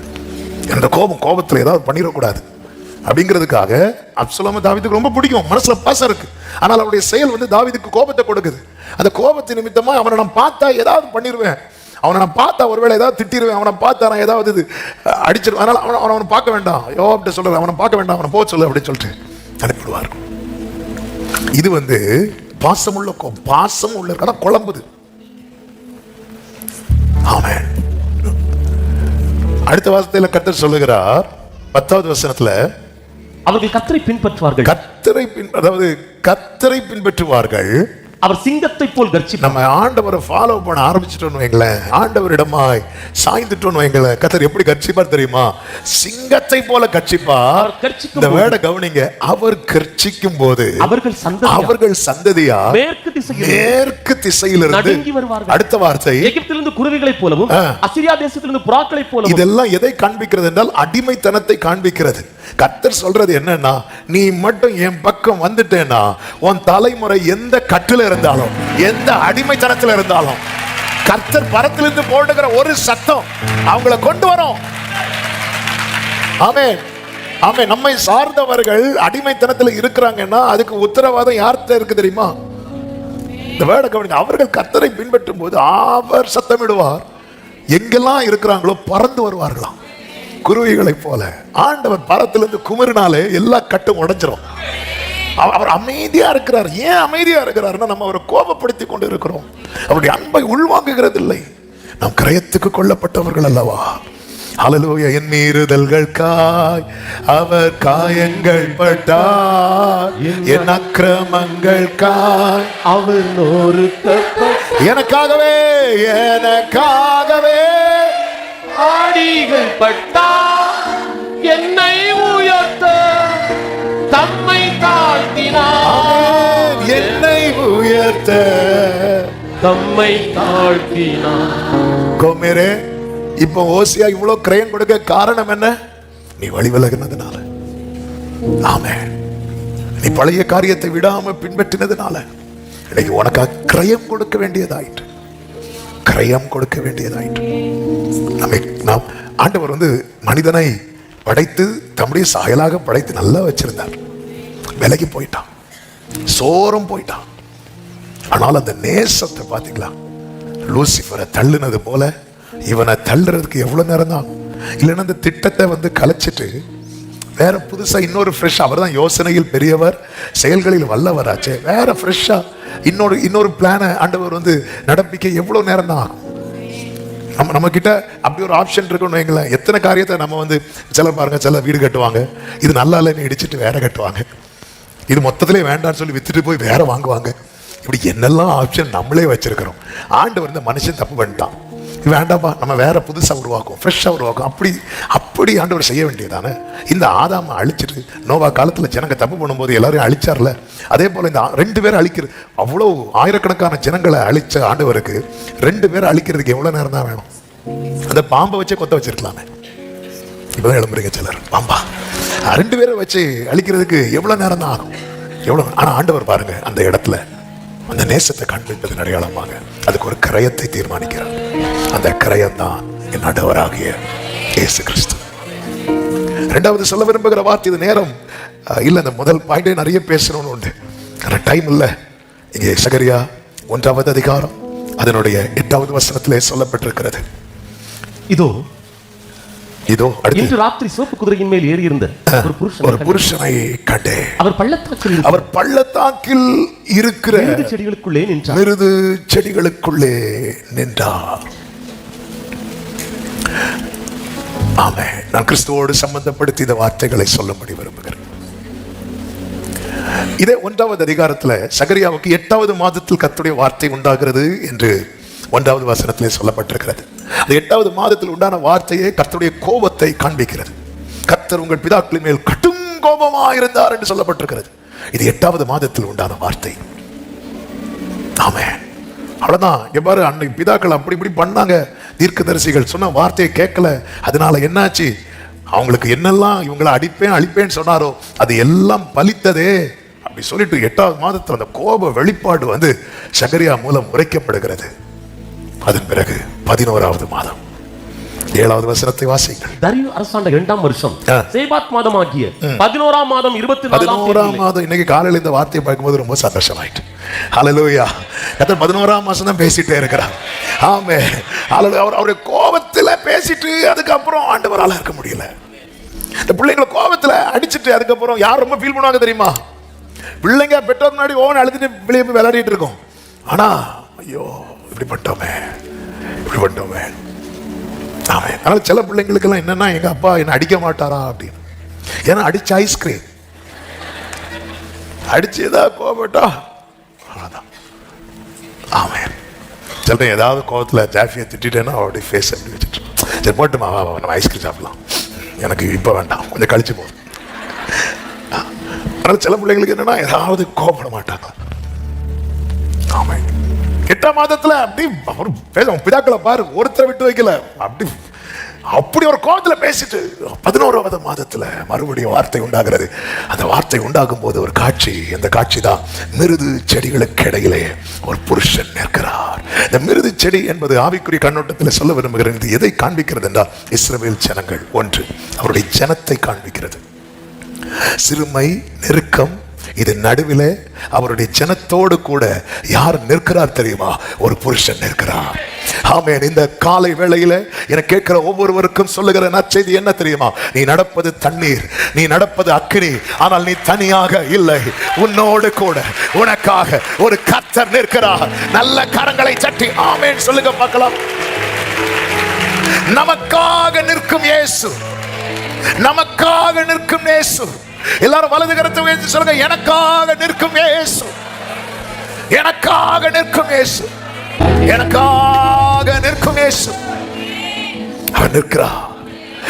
என்னோட கோபத்தில் ஏதாவது பண்ணிடக்கூடாது அப்படிங்கிறதுக்காக. அப்சலோம் தாவீதுக்கு ரொம்ப பிடிக்கும், மனசுல பாசம் இருக்கு, ஆனால் அவருடைய செயல் வந்து தாவீதுக்கு கோபத்தை கொடுக்குது. அந்த கோபத்தின் நிமித்தமா அவனை நான் பார்த்தா ஏதாவது பண்ணிடுவேன், அவனை நான் பார்த்தா ஒருவேளை ஏதாவது திட்டிடுவேன், அவனை பார்த்தா நான் ஏதாவது இது அடிச்சிருவேன், அதனால அவனை பார்க்க வேண்டாம், யோவாப்ட்ட சொல்றாரு, அவனை பார்க்க வேண்டாம், அவனை போக சொல்லு அப்படின்னு சொல்லிட்டு அனுப்பிடுவார். இது வந்து பாசமுள்ள பாசம் உள்ள இருக்கா குழம்புது. ஆமென். அடுத்த வாசத்துல கர்த்தர் சொல்லுகிறார் 10வது வசனத்துல, அவர்கள் கர்த்தரை பின்பற்றுவார்கள், அதாவது கர்த்தரை பின்பற்றுவார்கள், அவர் சிங்கத்தை போல் கர்ஜிப்பார். நம்ம ஆண்டவரை ஃபாலோ பண்ண ஆரம்பிச்சிட்டோம்னு வைங்களேன், ஆண்டவரிடமாய் சாய்ந்துட்டோம்னு வைங்களேன், கர்த்தர் எப்படி கர்ஜிப்பார் தெரியுமா? சிங்கத்தை போல கர்ஜிப்பார். இந்த வேர்டை கவனிங்க, அவர் கர்ஜிக்கும் போது அவர்கள் சந்ததியா மேற்கு திசையிலிருந்து நடுங்கி வருவார்கள். அடுத்த வார்த்தை, எகிப்திலிருந்து குருவிகளைப் போலவும் அசீரியா தேசத்திலிருந்து புறாக்களைப் போலவும். இதெல்லாம் எதை காண்பிக்கிறது என்றால் அடிமைத்தனத்தை காண்பிக்கிறது. கர்த்தர் சொல்றது என்னன்னா, நீ மட்டும் என் பக்கம் வந்துட்டேன்னா உன் தலைமுறை எந்த கட்டில இருந்தாலும் எந்த அடிமைத்தனத்தில் இருந்தாலும் கர்த்தர் பரத்திலிருந்து போடுகிற ஒரு சத்தம் அவங்கள கொண்டு வரும். ஆமென் ஆமென். நம்மை சார்ந்தவர்கள் அடிமைத்தனத்தில் இருக்கிறாங்கன்னா அதுக்கு உத்தரவாதம் யார்கிட்ட இருக்கு தெரியுமா? இந்த வேர்டை கவனிங்க, அவர்கள் கர்த்தரை பின்பற்றும் போது அவர் சத்தமிடுவார், எங்கெல்லாம் இருக்கிறாங்களோ பறந்து வருவார்களாம் குருவிகளை போல. ஆண்டவர் பரத்திலிருந்து குமரினாலே எல்லா கட்டும் உடைஞ்சிரும். அவர் அமைதியா இருக்கிறார். ஏன் அமைதியா இருக்கிறார்னா, நம்ம அவரை கோபப்படுத்தி கொண்டு இருக்கிறோம், அவருடைய அன்பை உள்வாங்குகிறது இல்லை. நாம் கிரயத்துக்கு கொல்லப்பட்டவர்கள் அல்லவா? ஹல்லேலூயா. என் மீறுதல்களுக்காய் அவர் காயங்கள் பட்டார், என் அக்கிரமங்களுக்காய் அவர் நொறுக்கப்பட்டார், எனக்காகவே ஆடிகள் பட்டார், என்னை உயர்த்த தம்மை தாழ்த்தினார், என்னை உயர்த்த தம்மை தாழ்த்தினார். கோமேரே, இப்போ ஓசியா இவ்வளவு கிரயம் கொடுக்க காரணம் என்ன? நீ வழி விலகினதுனால. ஆமென். நீ பழைய காரியத்தை விடாம பின்பற்றினதுனால இன்னைக்கு உனக்காக கிரயம் கொடுக்க வேண்டியதாயிற்று. கிரயம் கொடுக்க வேண்டியதாயிற்று. நாம் ஆண்டவர் வந்து மனிதனை படைத்து தம்முடைய சாயலாக படைத்து நல்லா வச்சிருந்தார். விலகி போயிட்டான், சோரம் போயிட்டான். ஆனால் அந்த நேசத்தை பாத்தீங்களா? லூசிஃபரை தள்ளுனது போல இவனை தள்ளுறதுக்கு எவ்வளவு நேரம் தான். இல்லைன்னா அந்த திட்டத்தை வந்து கலைச்சிட்டு வேற புதுசா இன்னொரு ஃப்ரெஷ்ஷா, அவர் தான் யோசனையில் பெரியவர் செயல்களில் வல்லவராச்சே, வேற ஃப்ரெஷ்ஷா இன்னொரு பிளானை ஆண்டவர் வந்து நடப்பிக்க எவ்வளவு நேரம் தான் ஆகும்? நம்ம கிட்ட அப்படி ஒரு ஆப்ஷன் இருக்குன்னு வைங்களேன். எத்தனை காரியத்தை நம்ம வந்து சிலர் பாருங்க, சில வீடு கட்டுவாங்க, இது நல்லா இல்லைன்னு இடிச்சிட்டு வேற கட்டுவாங்க, இது மொத்தத்திலே வேண்டான்னு சொல்லி வித்துட்டு போய் வேற வாங்குவாங்க. இப்படி என்னெல்லாம் ஆப்ஷன் நம்மளே வச்சிருக்கிறோம். ஆண்டவர் இந்த மனுஷன் தப்பு பண்ணிட்டான், வேண்டாம்பா நம்ம வேற புதுசா உருவாக்கும், ஃப்ரெஷ்ஷா உருவாக்கும், அப்படி ஆண்டவர் செய்ய வேண்டியதானே. இந்த ஆதாம அழிச்சிட்டு நோவா காலத்துல ஜனங்க தப்பு பண்ணும்போது எல்லாரையும் அழிச்சார்ல, அதே போல இந்த 2 பேரை அழிக்கிறது, அவ்வளவு ஆயிரக்கணக்கான ஜனங்களை அழிச்ச ஆண்டவருக்கு 2 பேரை அழிக்கிறதுக்கு எவ்வளவு நேரம் தான் வேணும்? அந்த பாம்பை வச்சே கொத்த வச்சிருக்கலாமே. இப்பதான் எழும்புறீங்க சிலர், பாம்பா 2 பேரை வச்சு அழிக்கிறதுக்கு எவ்வளவு நேரம் தான் ஆகும்? எவ்வளவு. ஆனா ஆண்டவர் பாருங்க, அந்த இடத்துல அந்த நேசத்தை காண்பிப்பதன் அடையாளமாக அதுக்கு ஒரு கிரயத்தை தீர்மானிக்கிறார். அந்த கிரயம் தான் என் ஆண்டவராகிய இயேசு கிறிஸ்து. 2வது சொல்ல விரும்புகிற வார்த்தை, இது நேரம் இல்லை, அந்த முதல் பாயிண்டே நிறைய பேசணும்னு உண்டு, ஆனால் டைம் இல்லை. இங்கே சகரியா 1வது அதிகாரம் அதனுடைய 8வது வசனத்திலே சொல்லப்பட்டிருக்கிறது. இதோ இன்று ராத்திரி சிவப்பு குதிரையின் மேல் ஏறி இருந்த ஒரு புருஷனை கண்டேன். அவர் பள்ளத்தாக்கில் இருக்கிற மிருது செடிகளுக்குள்ளே நின்றார். ஆமென். நான் கிறிஸ்துவோடு சம்பந்தப்படுத்தி இந்த வார்த்தைகளை சொல்லும்படி விரும்புகிறேன். இதே 1வது அதிகாரத்துல சகரியாவுக்கு 8வது மாதத்தில் கர்த்தருடைய வார்த்தை உண்டாகிறது என்று 1வது வசனத்திலே சொல்லப்பட்டிருக்கிறது. அந்த 8வது மாதத்தில் உண்டான வார்த்தையே கர்த்தருடைய கோபத்தை காண்பிக்கிறது. கர்த்தர் உங்கள் பிதாக்களின் மேல் கடும் கோபமாயிருந்தார் என்று சொல்லப்பட்டிருக்கிறது. இது 8வது மாதத்தில் உண்டான வார்த்தை. ஆமென். அவ்வளவுதான். இங்க பாரு, அன்னைக்கு பிதாக்கள் அப்படி இப்படி பண்ணாங்க, தீர்க்கதரிசிகள் சொன்ன வார்த்தையை கேட்கல, அதனால என்னாச்சு? அவங்களுக்கு என்னெல்லாம் இவங்களை அழிப்பேன்னு சொன்னாரோ அது எல்லாம் பலித்ததே அப்படி சொல்லிட்டு 8வது மாதத்தில் அந்த கோப வெளிப்பாடு வந்து சகரியா மூலம் உரைக்கப்படுகிறது. அதன் பிறகு 11வது மாதம் 7வது வசனத்தை வாசிங்கள். தரியு அரசாண்ட 2ஆம் வருஷம் சேபாத் மாதமாகிய 11ஆம் மாதம் 24ஆம் மாதம். இன்னைக்கு காலையில் இந்த வார்த்தையை பார்க்கும்போது ரொம்ப சந்தோஷமாயிட்டு. ஹல்லேலூயா. கர்த்தர் 11ஆம் மாசம் தான் பேசிட்டே இருக்கிறார். ஆமென். ஹல்லேலூயா. அவருடைய கோபத்துல பேசிட்டு அதுக்கப்புறம் ஆண்டவரால இருக்க முடியல. இந்த பிள்ளைங்களை கோபத்துல அடிச்சிட்டு அதுக்கப்புறம் யார் ரொம்ப ஃபீல் பண்ணுவாங்க தெரியுமா? பிள்ளைங்க பெற்றோர் முன்னாடி ஓன் அழுதுட்டு வெளியே போய் விளையாடிட்டு இருக்கோம். ஆனா ஐயோ இப்படி பண்ணிட்டோமே. அதனால சில பிள்ளைங்களுக்கெல்லாம் என்னன்னா எங்க அப்பா என்ன அடிக்க மாட்டாரா அப்படின்னு. ஏன்னா அடிச்ச ஐஸ்கிரீம் அடிச்சு ஏதாவது கோபப்பட்டா அவ்வளோதான். ஆமாம். சில ஏதாவது கோபத்தில் ஜாஃபியை திட்டேன்னா அவருடைய ஃபேஸ் அப்படி வச்சுட்டு சரி போட்டுமா நம்ம ஐஸ்கிரீம் சாப்பிடலாம், எனக்கு இப்போ வேண்டாம் கொஞ்சம் கழிச்சு போதும். அதனால சில பிள்ளைங்களுக்கு என்னன்னா ஏதாவது கோபப்பட மாட்டாங்க. ஆமாம். 8ஆம் மாதத்துல அப்படி அவர் பேச பிதாக்களை பாரு ஒருத்தரை விட்டு வைக்கல. அப்படி ஒரு கோபத்துல பேசிட்டு 11வது மாதத்துல மறுபடியும் வார்த்தை உண்டாகிறது. அந்த வார்த்தை உண்டாகும் போது ஒரு காட்சி, அந்த காட்சி தான் மிருது செடிகளுக்கு இடையிலே ஒரு புருஷன் நிற்கிறார். இந்த மிருது செடி என்பது ஆவிக்குரிய கண்ணோட்டத்தில் சொல்ல விரும்புகிறது. எதை காண்பிக்கிறது என்றால் இஸ்ரவேல் ஜனங்கள் ஒன்று அவருடைய ஜனத்தை காண்பிக்கிறது. சிறுமை, நெருக்கம், இது நடுவிலே அவருடைய ஜனத்தோடு கூட யார் நிற்கிறார் தெரியுமா? ஒரு புருஷன் நிற்கிறார். ஆமென். இந்த காலை வேளையில என கேட்கிற ஒவ்வொருவருக்கும் சொல்லுகிற நற்செய்தி என்ன தெரியுமா? நீ நடப்பது தண்ணீர், நீ நடப்பது அக்கினி, ஆனால் நீ தனியாக இல்லை. உன்னோடு கூட உனக்காக ஒரு கர்த்தர் நிற்கிறார். நல்ல கரங்களை தட்டி ஆமென் சொல்லுங்க பார்க்கலாம். நமக்காக நிற்கும் இயேசு, நமக்காக நிற்கும் இயேசு. எல்லாரும் வலது கரத்தை உயர்த்தி சொல்லுங்க, எனக்காக நிற்கும் இயேசு, எனக்காக நிற்கும் இயேசு, எனக்காக நிற்கும் இயேசு. அவர் நிற்கிறார்.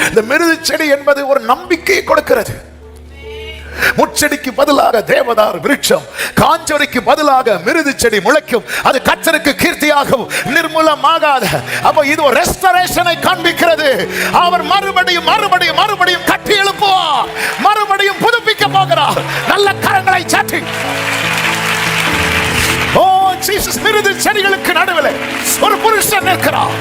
இந்த மிருது செடி என்பது ஒரு நம்பிக்கையை கொடுக்கிறது. முச்செடிக்கு பதிலாக தேவதார் விருட்சம், காஞ்சோரிக்கு பதிலாக மிருது செடி முளைக்கும். அது கர்த்தருக்கு கீர்த்தியாகவும் நிர்மூலமாகாத. அப்ப இது ஒரு ரெஸ்டரேஷனை காண்பிக்கிறது. அவர் மறுபடியும் மறுபடியும் மறுபடியும் கட்டி எழுப்புவார், மறுபடியும் புதுப்பிக்க போகிறார். நல்ல கரங்களை சாட்டி ஓ ஜீசஸ். மிருது செடிகளுக்கு நடுவில் ஒரு புருஷன் நிற்கிறார்.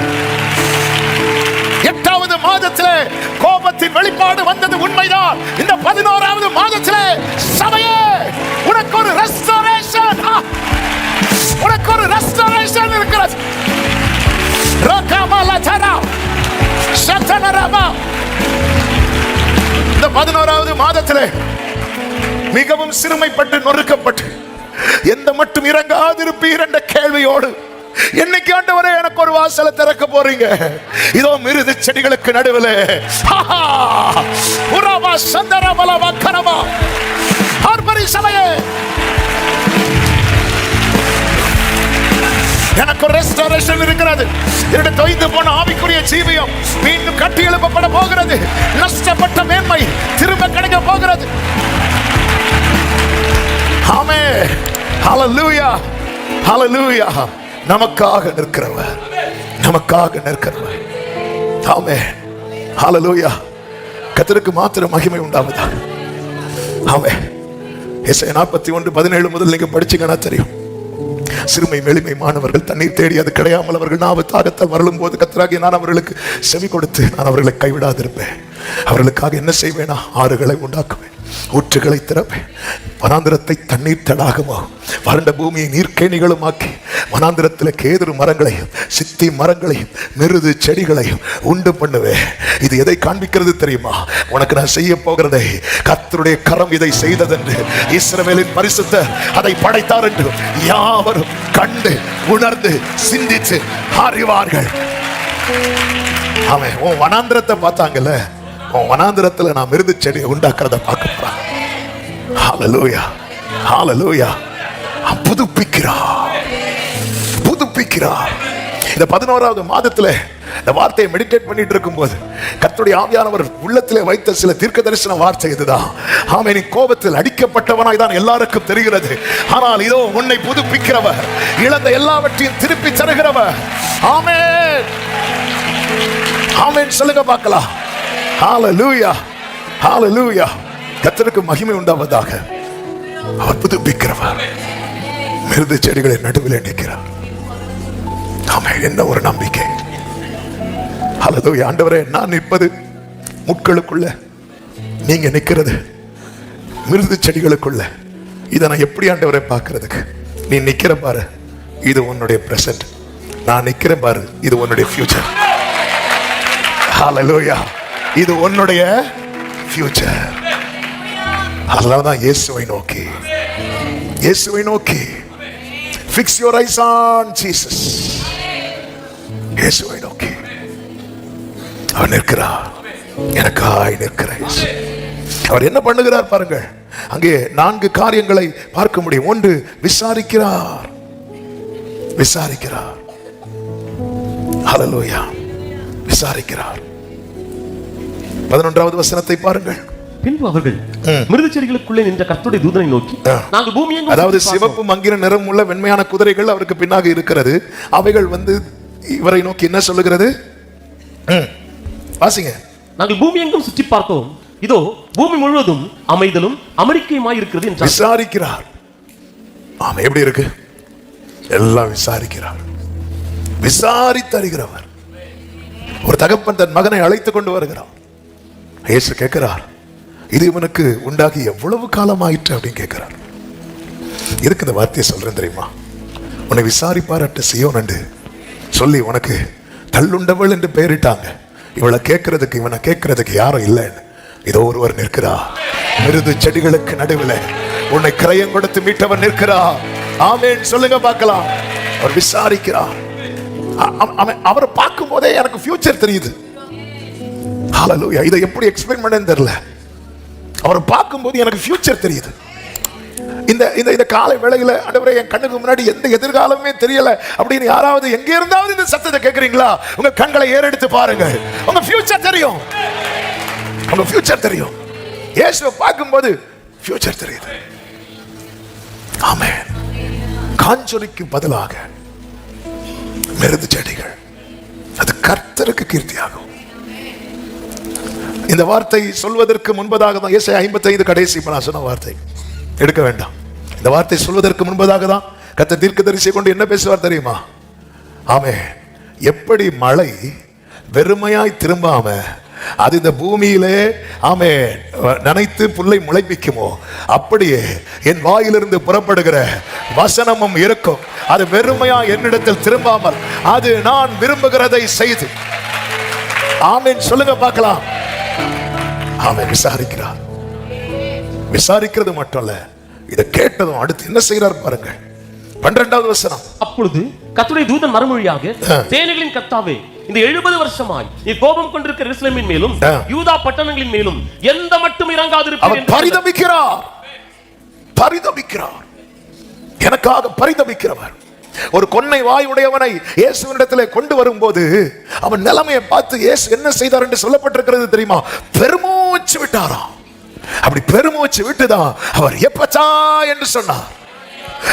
8வது மாதத்திலே கோபத்தின் வெளிப்பாடு வந்தது உண்மைதான். இந்த 11வது மாதத்திலே சபையே உனக்கு ஒரு ரெஸ்டரேஷன், உனக்கு ஒரு ரெஸ்டரேஷன் இருக்கிறது. இந்த 11வது மாதத்திலே மிகவும் சிறுமைப்பட்டு நொறுக்கப்பட்டு எந்த மட்டும் இறங்காதிருப்பீர் என்ற கேள்வியோடு என்னைக்கு ஆண்டவரே எனக்கு ஒரு வாசலை திறக்க போறீங்க? இதோ மிருது செடிகளுக்கு நடுவில் எனக்கு ஒரு ரெஸ்டரேஷன் இருக்கிறது. என்னுடைய தொய்ந்து போன ஆவிக்குரிய ஜீவியம் மீண்டும் கட்டி எழுப்பப்பட போகிறது. நஷ்டப்பட்ட மேன்மை திரும்ப கிடைக்க போகிறது. ஆமென். ஹல்லேலூயா, ஹல்லேலூயா. நமக்காக நிற்கிறவர், நமக்காக நிற்கிறவர். ஆமென். ஹல்லேலூயா. கர்த்தருக்கு மாத்திரம் மகிமை உண்டாவதாக. ஆமென். எசேயா 41:17 முதல் நீங்க படிச்சீங்கன்னா தெரியும். சிறுமை எளிமை மாணவர்கள் தண்ணீர் தேடி அது கிடையாமல் அவர்கள் நாவு தாகத்தால் வரலும் போது கர்த்தராகிய நான் அவர்களுக்கு செவி கொடுத்து நான் அவர்களை கைவிடாதிருப்பேன். அவர்களுக்காக என்ன செய்வேனா? ஆறுகளை உண்டாக்குவேன், ஊற்றுகளை திறப்பேன், வனாந்திரத்தை தண்ணீர் தடாகமாகும், வறண்ட பூமியை நீர்க்கேணிகளும் ஆக்கி வனாந்திரத்தில் கேதுரு மரங்களையும் சித்தி மரங்களையும் மிருது செடிகளையும் உண்டு பண்ணுவேன். இது எதை காண்பிக்கிறது தெரியுமா? உனக்கு நான் செய்ய போகிறதை கர்த்தருடைய கரம் இதை செய்ததென்று, இஸ்ரவேலின் பரிசுத்தர் அதை படைத்தார் என்று யாவரும் கண்டு உணர்ந்து சிந்தித்து அறிவார்கள். அவன் உன் வனாந்திரத்தை பார்த்தாங்கல்ல, உன் வனாந்திரத்துல நான் மிருது செடியை உண்டாக்குறத பார்க்க போறான். ஹல்லேலூயா, ஹல்லேலூயா. புதுப்பிக்கிறார், புதுப்பிக்கிறார். இந்த 11வது மாதத்துல இந்த வார்த்தையை மெடிடேட் பண்ணிட்டு இருக்கும்போது கர்த்தருடைய ஆவியானவர் உள்ளத்திலே வைத்த சில தீர்க்க தரிசன வார்த்தை இதுதான். ஆமென். கோபத்தில் அடிக்கப்பட்டவனாய் தான் எல்லாருக்கும் தெரிகிறது. ஆனால் இதோ உன்னை புதுப்பிக்கிறவர், இழந்த எல்லாவற்றையும் திருப்பி தருகிறவர். ஆமென், ஆமென் சொல்லுங்க பார்க்கலாம். ஹalleluya ஹalleluya. கர்த்தருக்கு மகிமை உண்டாவதாக. அவர் புதுப்பிக்கிறவர், மிருது செடிகளின் நடுவில் நிற்கிறார். ஆமென். என்ன ஒரு நம்பிக்கை. ஹalleluya. ஆண்டவரே, நான் நிற்பது முட்களுக்குள்ள, நீங்க நிக்கிறது மிருது செடிகளுக்குள்ள. இதை நான் எப்படி ஆண்டவரை பார்க்கிறதுக்கு? நீ நிக்கிற பாரு, இது உன்னுடைய பிரசன்ட். நான் நிக்கிறேன் பாரு, இது உன்னுடைய ஃபியூச்சர். ஹalleluya. இது உன்னுடைய ஃபியூச்சர். அதனாலதான் இயேசுவை நோக்கி, இயேசுவை நோக்கி fix your eyes on Jesus. இயேசுவை நோக்கி அவர் நிற்கிறார், எனக்காய் நிற்கிறார். அவர் என்ன பண்ணுகிறார் பாருங்கள். அங்கே 4 காரியங்களை பார்க்க முடியும். ஒன்று, விசாரிக்கிறார், விசாரிக்கிறார். ஹalleluya. விசாரிக்கிறார். 11வது வசனத்தை பாருங்கள். பின்பு அவர்கள் மிருது செடிகளுக்குள்ளே நின்ற கர்த்தருடைய தூதனை நோக்கி, நாங்கள் பூமியெங்கும், அதாவது சிவப்பு மங்கின நிறம் உள்ள வெண்மையான குதிரைகள் அவருக்கு பின்னாக இருக்கிறது. அவைகள் இவரை நோக்கி என்ன சொல்லுகிறது? வாசிங்க. நாங்கள் பூமியெங்கும் சுற்றி பார்த்தோம், இதோ பூமி முழுவதும் அமைதலும் அமெரிக்கையுமாய் இருக்கிறது என்றார். விசாரிக்கிறார். ஆமா, எப்படி இருக்கு? எல்லாம் விசாரிக்கிறார். விசாரித்தறிகிறவர். ஒரு தகப்பன் தன் மகனை அழைத்துக் கொண்டு வருகிறார். இயேசு கேட்கிறார், இது இவனுக்கு உண்டாகி எவ்வளவு காலம் ஆயிற்று அப்படின்னு கேட்கிறார். இருக்கு இந்த வார்த்தையை சொல்றேன் தெரியுமா? உன்னை விசாரிப்பாரட்ட சியோன் என்று சொல்லி உனக்கு தள்ளுண்டவள் என்று பெயரிட்டாங்க. இவளை கேட்கறதுக்கு, இவனை கேட்கறதுக்கு யாரும் இல்லைன்னு இதோ ஒருவர் நிற்கிறார். மிருது செடிகளுக்கு நடுவில் உன்னை கிரயம் கொடுத்து மீட்டவர் நிற்கிறார். ஆமென் சொல்லுங்க பார்க்கலாம். அவர் விசாரிக்கிறார். அவரை பார்க்கும் போதே எனக்கு ஃபியூச்சர் தெரியுது. ஹalleluya. இதை எப்படி எக்ஸ்பிளைன் பண்ணேன்னு தெரியல. அவரை பார்க்கும்போது எனக்கு ஃபியூச்சர் தெரியுது. இந்த இந்த காலை வேளையில ஆண்டவரே, என் கண்ணுக்கு முன்னாடி எந்த எதிர்காலமே தெரியல அப்படின்னு யாராவது எங்க இருந்தாவது இந்த சத்தத்தை கேட்கறீங்களா? உங்க கண்களை ஏறெடுத்து பாருங்க. உங்க ஃபியூச்சர் தெரியும். உங்க ஃபியூச்சர் தெரியும். இயேசுவை பார்க்கும்போது ஃபியூச்சர் தெரியுது. ஆமென். காஞ்சொலிக்கு பதிலாக மிருது செடிகள், அது கர்த்தருக்கு கீர்த்தியாகும். இந்த வார்த்தை சொல்வதற்கு முன்பதாக தான் ஏசாயா 55 கடைசி நான் சொன்ன வார்த்தை எடுக்க வேண்டாம். இந்த வார்த்தை சொல்வதற்கு முன்பதாக தான் கர்த்தர் தீர்க்கதரிசியை கொண்டு என்ன பேசுவார் தெரியுமா? ஆமென். எப்படி மழை வெறுமையாய் திரும்பாம அது இந்த பூமியிலே ஆமென் நனைத்து புல்லை முளைப்பிக்குமோ, அப்படியே என் வாயிலிருந்து புறப்படுகிற வசனமும் இருக்கும். அது வெறுமையா என்னிடத்தில் திரும்பாமல் அது நான் விரும்புகிறதை செய்து. ஆமென் சொல்லுங்க பார்க்கலாம். ஆமென். விசாரிக்கிறார். விசாரிக்கிறது மட்டும் இல்ல, இதை கேட்டதும் அடுத்து என்ன செய்யறார் பாருங்க. 12வது வசனம். அப்பொழுது கர்த்தருடைய தூதன் மறுமொழியாக, சேனைகளின் கர்த்தாவே, இந்த 70 வருஷமாய் நீ கோபம் கொண்டிருக்கிற எருசலேமின் மேலும் யூதா பட்டணங்களின் மேலும் எந்த மட்டும் இறங்காதிருப்பீர் என்று பரிதபிக்கிறார். பரிதபிக்கிறார். எனக்காக பரிதபிக்கிறவர். ஒரு கொன்னை வாய் உடையவனை இயேசுவினிடத்திலே கொண்டு வரும்போது அவன் நிலைமையை பார்த்து இயேசு என்ன செய்தார் என்று சொல்லப்பட்டிருக்கிறது தெரியுமா? பெருமூச்சு விட்டாராம். அப்படி பெருமூச்சு விட்டுதான் அவர் எப்பச்சா என்று சொன்னார்.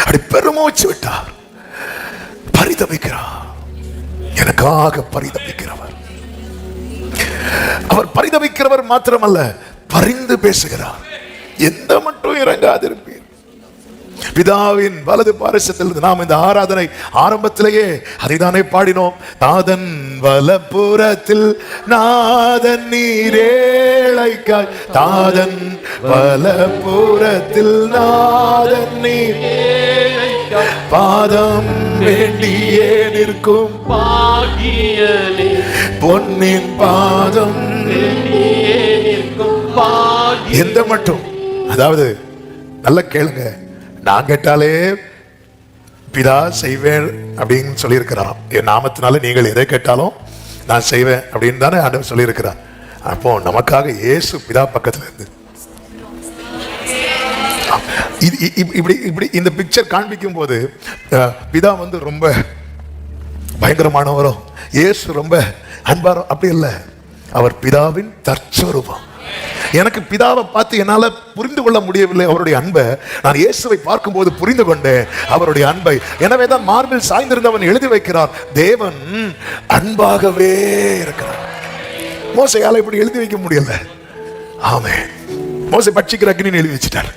அப்படி பெருமூச்சு விட்டார். பரிதபிக்கிறார். எனக்காக பரிதபிக்கிறவர். அவர் பரிதபிக்கிறவர் மாத்திரமல்ல, பரிந்து பேசுகிறார். எந்த மட்டும் இறங்காதிருப்பீர். பிதாவின் வலது பாரிசத்தில் நாம் இந்த ஆராதனை ஆரம்பத்திலேயே அதைதானே பாடினோம். நாதன் வலப்புறத்தில் நாதன் நீரேழைக்காய், தாதன் வலப்புறத்தில் நாதன் நீரேழைக்காய், பாதம் வேண்டியே நிற்கும் பாகியனே, பொன்னின் பாதம் வேண்டியே நிற்கும் பாகியனே. எந்த மட்டும், அதாவது நல்ல கேளுங்க, நான் கேட்டாலே பிதா செய்வேன் அப்படின்னு சொல்லியிருக்கிறாராம். என் நாமத்தினால நீங்கள் எதை கேட்டாலும் நான் செய்வேன் அப்படின்னு தானே ஆண்டவர் சொல்லியிருக்கிறார். அப்போ நமக்காக இயேசு பிதா பக்கத்துல இருந்து இப்படி இப்படி இந்த பிக்சர் காண்பிக்கும் போது பிதா ரொம்ப பயங்கரமானவரும், இயேசு ரொம்ப அன்பாரும் அப்படி இல்லை. அவர் பிதாவின் தற்சொரூபம். எனக்கு பிதாவை பார்த்து என்னால புரிந்து கொள்ள முடியவில்லை அவருடைய அன்பை. நான் இயேசுவை பார்க்கும்போது புரிந்து கொண்டேன் அவருடைய அன்பை. எனவேதான் மார்பில் சாய்ந்திருந்தவன் எழுதி வைக்கிறார், தேவன் அன்பாகவே இருக்கிறார். மோசையால இப்படி எழுதி வைக்க முடியல. ஆமே, மோசை பட்சிக்கிற அக்னின்னு எழுதி வச்சுட்டார்.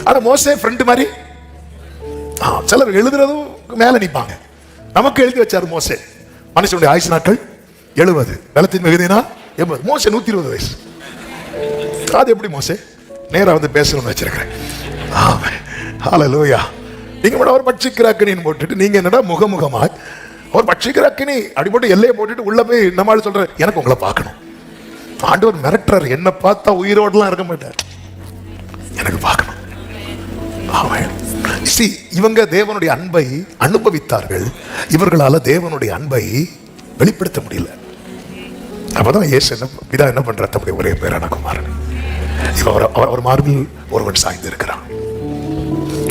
ஆனா மோசே ஃப்ரெண்ட் மாதிரி சிலர் எழுதுறதும் மேல நிப்பாங்க. நமக்கு எழுதி வச்சாரு மோசே. மனுஷனுடைய ஆயுசு நாட்கள் 70, பலத்தின் மிகுதினா 80. மோசே 120 வயசு. அது எப்படி மோசே நேரா வந்து பேசணும்னு வச்சிருக்கிறேன். ஆமே, ஹல்லேலூயா. நீங்க கூட ஒரு பட்சிக்கிற அக்னின்னு போட்டுட்டு நீங்க என்னடா முகமுகமா ஒரு பட்சிக்கிற அக்னி அப்படி போட்டு எல்லையை போட்டுட்டு உள்ள போய் நம்மளால சொல்ற எனக்கு உங்களை பார்க்கணும். ஆண்டவர் மிரட்டுறாரு, என்ன பார்த்தா உயிரோடலாம் இருக்க மாட்டார், எனக்கு பார்க்கணும். இவங்க தேவனுடைய அன்பை அனுபவித்தார்கள், இவர்களால தேவனுடைய அன்பை வெளிப்படுத்த முடியல. அப்பதான் இயேசு பிதா என்ன பண்ற, தம்முடைய ஒரே பேரான குமாரன் அவர் மார்பில் ஒருவன் சாய்ந்து இருக்கிறான்.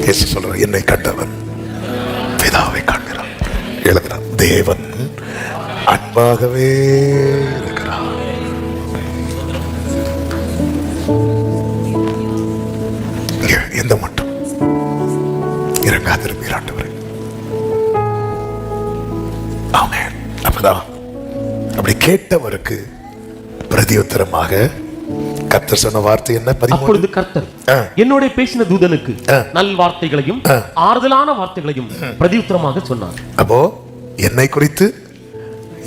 இயேசு சொல்றார், என்னை கண்டவன் பிதாவை காண்கிறான். எழுதுறான், தேவன் அன்பாகவே இருக்கிறான். எந்த மட்டும் இறங்காதிருப்பீர் ஆண்டவரே. ஆமென். அப்பதான் அப்படி கேட்டவருக்கு பிரதியுத்தரமாக கர்த்தர் சொன்ன வார்த்தை என்ன? அப்பொழுது கர்த்தர் என்னோட பேசின தூதனுக்கு நல் வார்த்தைகளையும் ஆறுதலான வார்த்தைகளையும் பிரதியுத்தரமாக சொன்னார். அப்போ என்னை குறித்து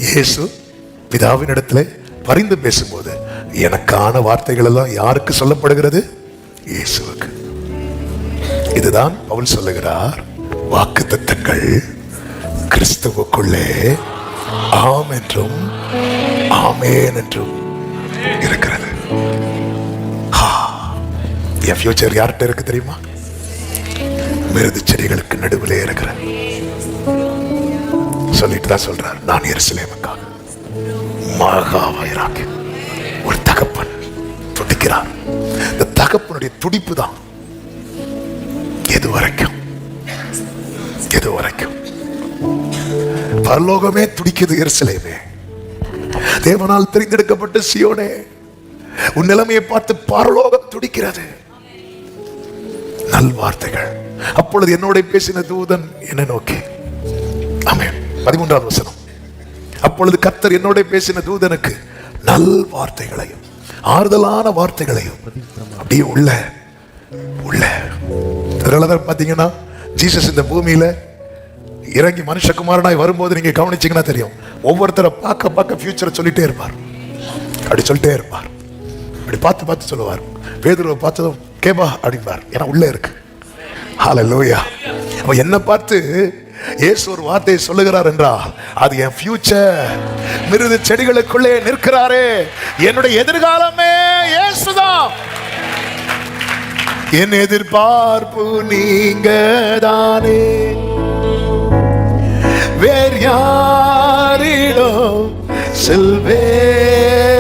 இயேசு பிதாவின் இடத்துல பரிந்து பேசும்போது எனக்கான வார்த்தைகள் எல்லாம் யாருக்கு சொல்லப்படுகிறது? இயேசுவுக்கு. இதுதான் பவுல் சொல்லுகிறார், வாக்குத்தத்தங்கள் கிறிஸ்துவுக்குள்ளே ஆம் என்றும் ஆமேன் என்றும் இருக்கிறது. என் ஃபியூச்சர் யார்கிட்ட இருக்கு தெரியுமா? மிருது செடிகளுக்கு நடுவிலே இருக்கிற சொல்லிட்டு தான் சொல்றார், நான் எருசலேமுக்காக மகா வைராக்கியம். ஒரு தகப்பன் துடிக்கிறார். இந்த தகப்பனுடைய துடிப்பு தான் எது வரைக்கும் பரலோகமே துடிக்குது. எருசலேமே, தேவனால் தெரிந்தெடுக்கப்பட்ட சியோனே, உன் நிலைமையை பார்த்து பரலோகம் துடிக்கிறது. நல் வார்த்தைகள். அப்பொழுது என்னோட பேசின தூதன் என்னை நோக்கி, ஆமென், 13வது வசனம், அப்பொழுது கர்த்தர் என்னோட பேசின தூதனுக்கு நல் வார்த்தைகளையும் ஆறுதலான வார்த்தைகளையும் அப்படியே உள்ள பாத்தீங்கன்னா, ஜீசஸ் இந்த பூமியில இறங்கி மனுஷகுமாரனாய் வரும்போது நீங்க கவனிச்சீங்கன்னா தெரியும், ஒவ்வொருத்தரை பார்க்க ஃபியூச்சரை சொல்லிட்டே இருப்பார். அப்படி சொல்லிட்டே இருப்பார். அப்படி பார்த்து சொல்லுவார். பேதுருவை பார்த்ததும் கேபா அப்படிம்பார், ஏன்னா உள்ள இருக்கு. ஹல்லேலூயா. அப்ப என்ன பார்த்து இயேசு ஒரு வார்த்தையை சொல்லுகிறார் என்றால் அது என் ஃபியூச்சர். மிருது செடிகளுக்குள்ளே நிற்கிறாரே, என்னுடைய எதிர்காலமே இயேசுதான். என் எதிர்பார்ப்பு நீங்க தானே, வேறு யாரிடம் செல்வேன்,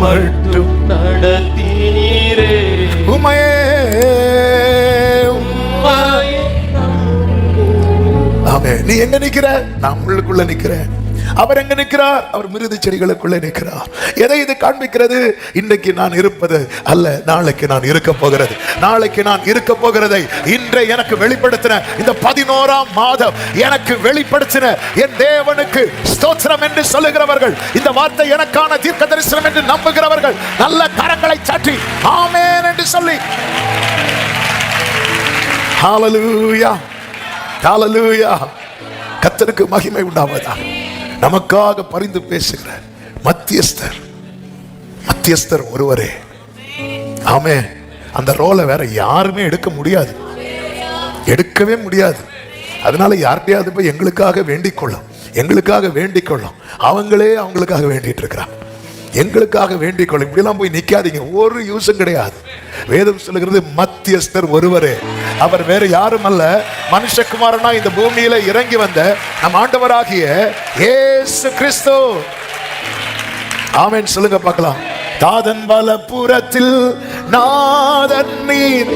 மட்டும் நடத்தினீரே உமையே. ஆமே, நீ எங்க நிக்கிற? நான் உள்ளுக்குள்ள நிக்கிறேன். அவர் எங்க நிற்கிறார்? அவர் மிருது செடிகளுக்குள்ளே நிற்கிறார். எதை இது காண்பிக்கிறது? இன்றைக்கு நான் இருப்பது அல்ல, நாளைக்கு நான் இருக்க போகிறது. நாளைக்கு நான் இருக்க போகிறதை இன்றை எனக்கு வெளிப்படுத்தின இந்த 11ஆம் மாதம் எனக்கு வெளிப்படுத்தின என் தேவனுக்கு ஸ்தோத்திரம் என்று சொல்லுகிறவர்கள், இந்த வார்த்தை எனக்கான தீர்க்க தரிசனம் என்று நம்புகிறவர்கள் நல்ல கரங்களை சாற்றி ஆமென் என்று சொல்லி, ஹல்லேலூயா, ஹல்லேலூயா. கர்த்தருக்கு மகிமை உண்டாவதாக. நமக்காக பரிந்து பேசுகிற மத்தியஸ்தர் ஒருவரே. ஆமே, அந்த ரோலை வேற யாருமே எடுக்க முடியாது, எடுக்கவே முடியாது. அதனால யார்கிட்டயாவது போய் எங்களுக்காக வேண்டிக் கொள்ளும். அவங்களுக்காக வேண்டிட்டு இருக்கிறாங்க. எங்களுக்காக வேண்டிக் கொள்ளும். இப்படிலாம் போய் நிக்காதீங்க, ஒரு யூஸும் கிடையாது. வேதம் சொல்லுகிறது மத்தியஸ்தர் ஒருவரே, அவர் வேற யாரும் அல்ல, மனுஷகுமாரனா இந்த பூமியில இறங்கி வந்த நம் ஆண்டவராகிய இயேசு கிறிஸ்து. ஆமென் சொல்லுங்க பார்க்கலாம். தாதன் வலப்புறத்தில் நாதன் நீர்,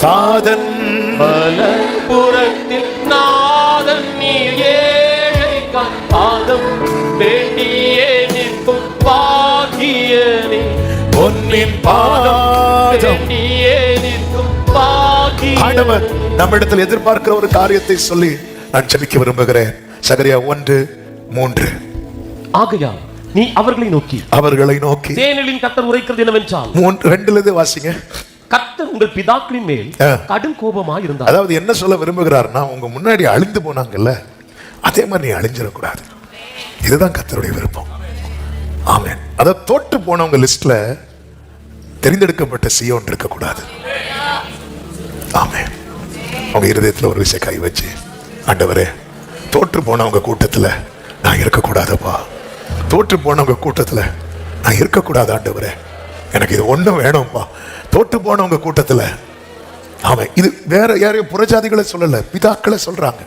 தாதன் வலப்புறத்தில் நாதன் நீர், ஏழைக்காய் பாதம் வேண்டியே நிற்கும் பாக்கியனே, பொன்னின் பாதம் வேண்டியே நிற்கும் பாக்கியனே. ஆண்டவர் நம்மிடத்தில் எதிர்பார்க்கிற ஒரு காரியத்தை சொல்லி நான் ஜெபிக்க விரும்புகிறேன். சகரியா 1:3. ஆகையால் நீ அவர்களை நோக்கி சேனைகளின் கர்த்தர் உரைக்கிறது என்னவென்றால் 2 வாசிங்க. கர்த்தர் உங்கள் பிதாக்களின் மேல் கடும் கோபமாய் இருந்தார். அதாவது என்ன சொல்ல விரும்புகிறார்னா, உங்க முன்னாடி அழிந்து போனாங்கல்ல, அதே மாதிரி நீ அழிஞ்சிடக்கூடாது. இதுதான் கர்த்தருடைய விருப்பம். ஆமென். அத தோற்று போனவங்க லிஸ்ட்ல தெரிந்தெடுக்கப்பட்ட சீயோன் இருக்கக்கூடாது. ஆமென். அவங்க இருதயத்துல ஒரு விஷயம் கை வச்சு, ஆண்டவரே, தோற்று போனவங்க கூட்டத்துல நான் இருக்கக்கூடாதப்பா, தோற்று போனவங்க கூட்டத்துல நான் இருக்கக்கூடாது ஆண்டவரே, எனக்கு இது ஒண்ணும் வேணும்பா. தோற்று போனவங்க கூட்டத்துல, ஆமே, இது வேற யாரையும் புறஜாதிகளை சொல்லல, பிதாக்களை சொல்றாங்க.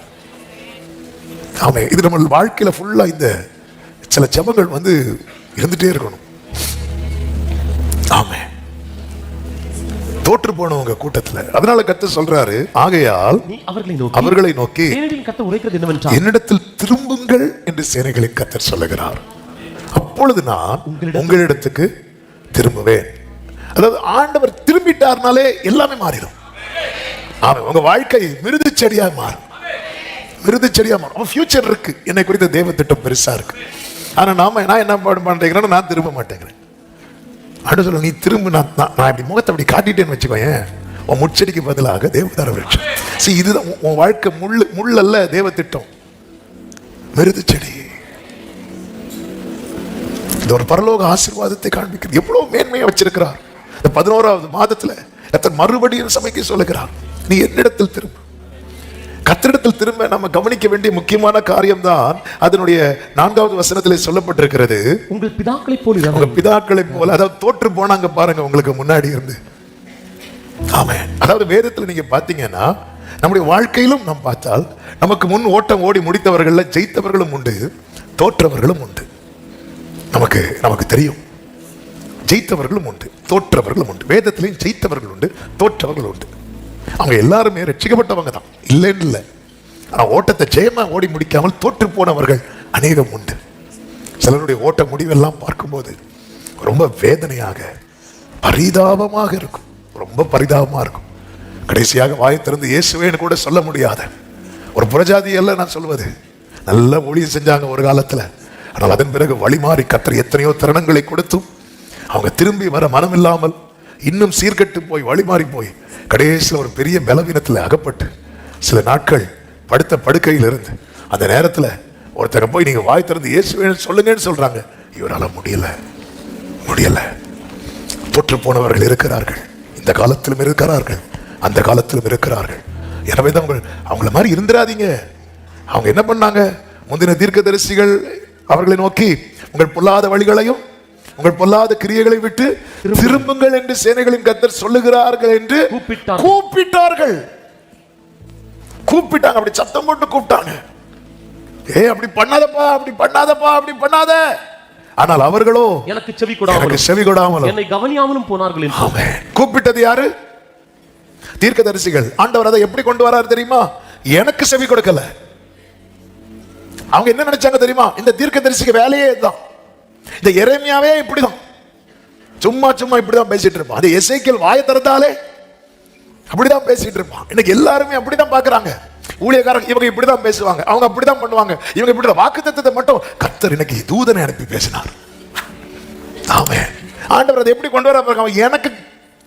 ஆமே, இது நம்ம வாழ்க்கையில ஃபுல்லா இந்த சில ஜெபங்கள் வந்து இருந்துட்டே இருக்கணும். ஆமே, தோற்று போனவங்க கூட்டத்துல. அதனால கர்த்தர் சொல்றாரு, ஆகையால் நீ அவர்களை நோக்கி சேனைகளின் கர்த்தர் உரைக்கிறது என்னவென்றால் என்னிடத்தில் திரும்புங்கள் என்று சேனைகளின் கர்த்தர் சொல்லுகிறார். அப்பொழுது நான் உங்களிடத்துக்கு திரும்புவேன். அதாவது ஆண்டவர் திரும்பிட்டார்னாலே எல்லாமே மாறிடும். ஆமாம், உங்க வாழ்க்கை மிருது செடியா மாறும். மிருது செடியா மாறும். ஃபியூச்சர் இருக்கு, என்னை குறித்த தேவ திட்டம் பெருசா இருக்கு. ஆனா நான் என்ன பண்றேன், நான் திரும்ப மாட்டேங்கிறேன். அடுத்து சொல்ல, நீ திரும்ப, நான் இப்படி முகத்தை அப்படி காட்டிட்டேன்னு வச்சுக்கோயேன், உன் முச்செடிக்கு பதிலாக தேவதார விருட்சம். சரி, இதுதான் உன் வாழ்க்கை. முள் அல்ல தேவ திட்டம், மிருது செடி. இந்த ஒரு பரலோக ஆசீர்வாதத்தை காண்பிக்கிறது. எவ்வளவு மேன்மையா வச்சிருக்கிறார். இந்த 11வது மாதத்துல கர்த்தர் மறுபடியும் சபைக்கு சொல்லுகிறார், நீ என்னிடத்தில் திரும்ப. கர்த்தரிடத்தில் திரும்ப நம்ம கவனிக்க வேண்டிய முக்கியமான காரியம் தான் அதனுடைய 4வது வசனத்திலே சொல்லப்பட்டிருக்கிறது, உங்கள் பிதாக்களை போல. உங்க பிதாக்களை போல. அதாவது தோற்று போனாங்க பாருங்க உங்களுக்கு முன்னாடி இருந்து. ஆமே, அதாவது வேதத்துல நீங்க பாத்தீங்கன்னா, நம்முடைய வாழ்க்கையிலும் நாம் பார்த்தால், நமக்கு முன் ஓட்டம் ஓடி முடித்தவர்கள் ஜெயித்தவர்களும் உண்டு, தோற்றவர்களும் உண்டு. நமக்கு தெரியும், ஜெயித்தவர்களும் உண்டு, தோற்றவர்களும் உண்டு. வேதத்திலையும் ஜெயித்தவர்கள் உண்டு, தோற்றவர்கள் உண்டு. அவங்க எல்லாருமே ரட்சிக்கப்பட்டவங்க தான், இல்லைன்னு இல்லை. ஆனால் ஓட்டத்தை ஜெயமா ஓடி முடிக்காமல் தோற்று போனவர்கள் அநேகம் உண்டு. சிலருடைய ஓட்ட முடிவெல்லாம் பார்க்கும்போது ரொம்ப வேதனையாக, பரிதாபமாக இருக்கும். ரொம்ப பரிதாபமா இருக்கும். கடைசியாக வாயை திறந்து இயேசுவேன்னு கூட சொல்ல முடியாத ஒரு புறஜாதி எல்லாம் நான் சொல்வது, நல்ல ஊழியம் செஞ்சாங்க ஒரு காலத்துல. ஆனால் அதன் பிறகு வழிமாறி கர்த்தர் எத்தனையோ தருணங்களை கொடுத்தும் அவங்க திரும்பி வர மனம் இல்லாமல் இன்னும் சீர்கட்டு போய் வழிமாறி போய் கடைசியில் ஒரு பெரிய பலவீனத்தில் அகப்பட்டு சில நாட்கள் படுத்த படுக்கையில் இருந்து அந்த நேரத்தில் ஒருத்தங்க போய் நீங்க வாய் திறந்து இயேசுவேன்னு சொல்லுங்கன்னு சொல்றாங்க. இவரால் முடியல. தொற்று போனவர்கள் இருக்கிறார்கள், இந்த காலத்திலும் இருக்கிறார்கள், அந்த காலத்திலும் இருக்கிறார்கள். எனவே தான் அவங்கள மாதிரி இருந்துடாதீங்க. அவங்க என்ன பண்ணாங்க, முந்தின தீர்க்கதரிசிகள் அவர்களை நோக்கி, உங்கள் பொல்லாத வழிகளையும் உங்கள் பொல்லாத கிரியைகளை விட்டு திரும்புங்கள் என்று சேனைகளின் கர்த்தர் சொல்லுகிறார்கள் என்று கூப்பிட்டார்கள். அப்படி சத்தம் போட்டு கூப்பிட்டாங்க, அப்படி பண்ணாதப்பா, அப்படி பண்ணாதப்பா, அப்படி பண்ணாத. ஆனால் அவர்களோ எனக்கு செவி கொடாமல் என்னை கவனியாமலும் போனார்கள். கூப்பிட்டது யாரு? தீர்க்கதரிசிகள். ஆண்டவர் அதை எப்படி கொண்டு வராரு தெரியுமா? எனக்கு செவி கொடுக்கல. அவங்க என்ன நினைச்சாங்க தெரியுமா? இந்த தீர்க்கதரிசிக்கு வேலையே இதுதான். இந்த எரேமியாவே இப்படிதான், சும்மா இப்படிதான் பேசிட்டு இருப்பான். அது எசேக்கியேல் வாயை திறந்தாலே அப்படிதான் பேசிட்டு இருப்பான். இன்னைக்கு எல்லாருமே அப்படிதான் பாக்குறாங்க. ஊழியக்காரங்க இவங்க இப்படிதான் பேசுவாங்க, அவங்க அப்படிதான் பண்ணுவாங்க, இவங்க இப்படி. வாக்குத்தத்தத்தை மட்டும் கர்த்தர் இன்னைக்கு தூதனை அனுப்பி பேசினார். ஆமென். ஆண்டவர் அதை எப்படி கொண்டு வர? அவன் எனக்கு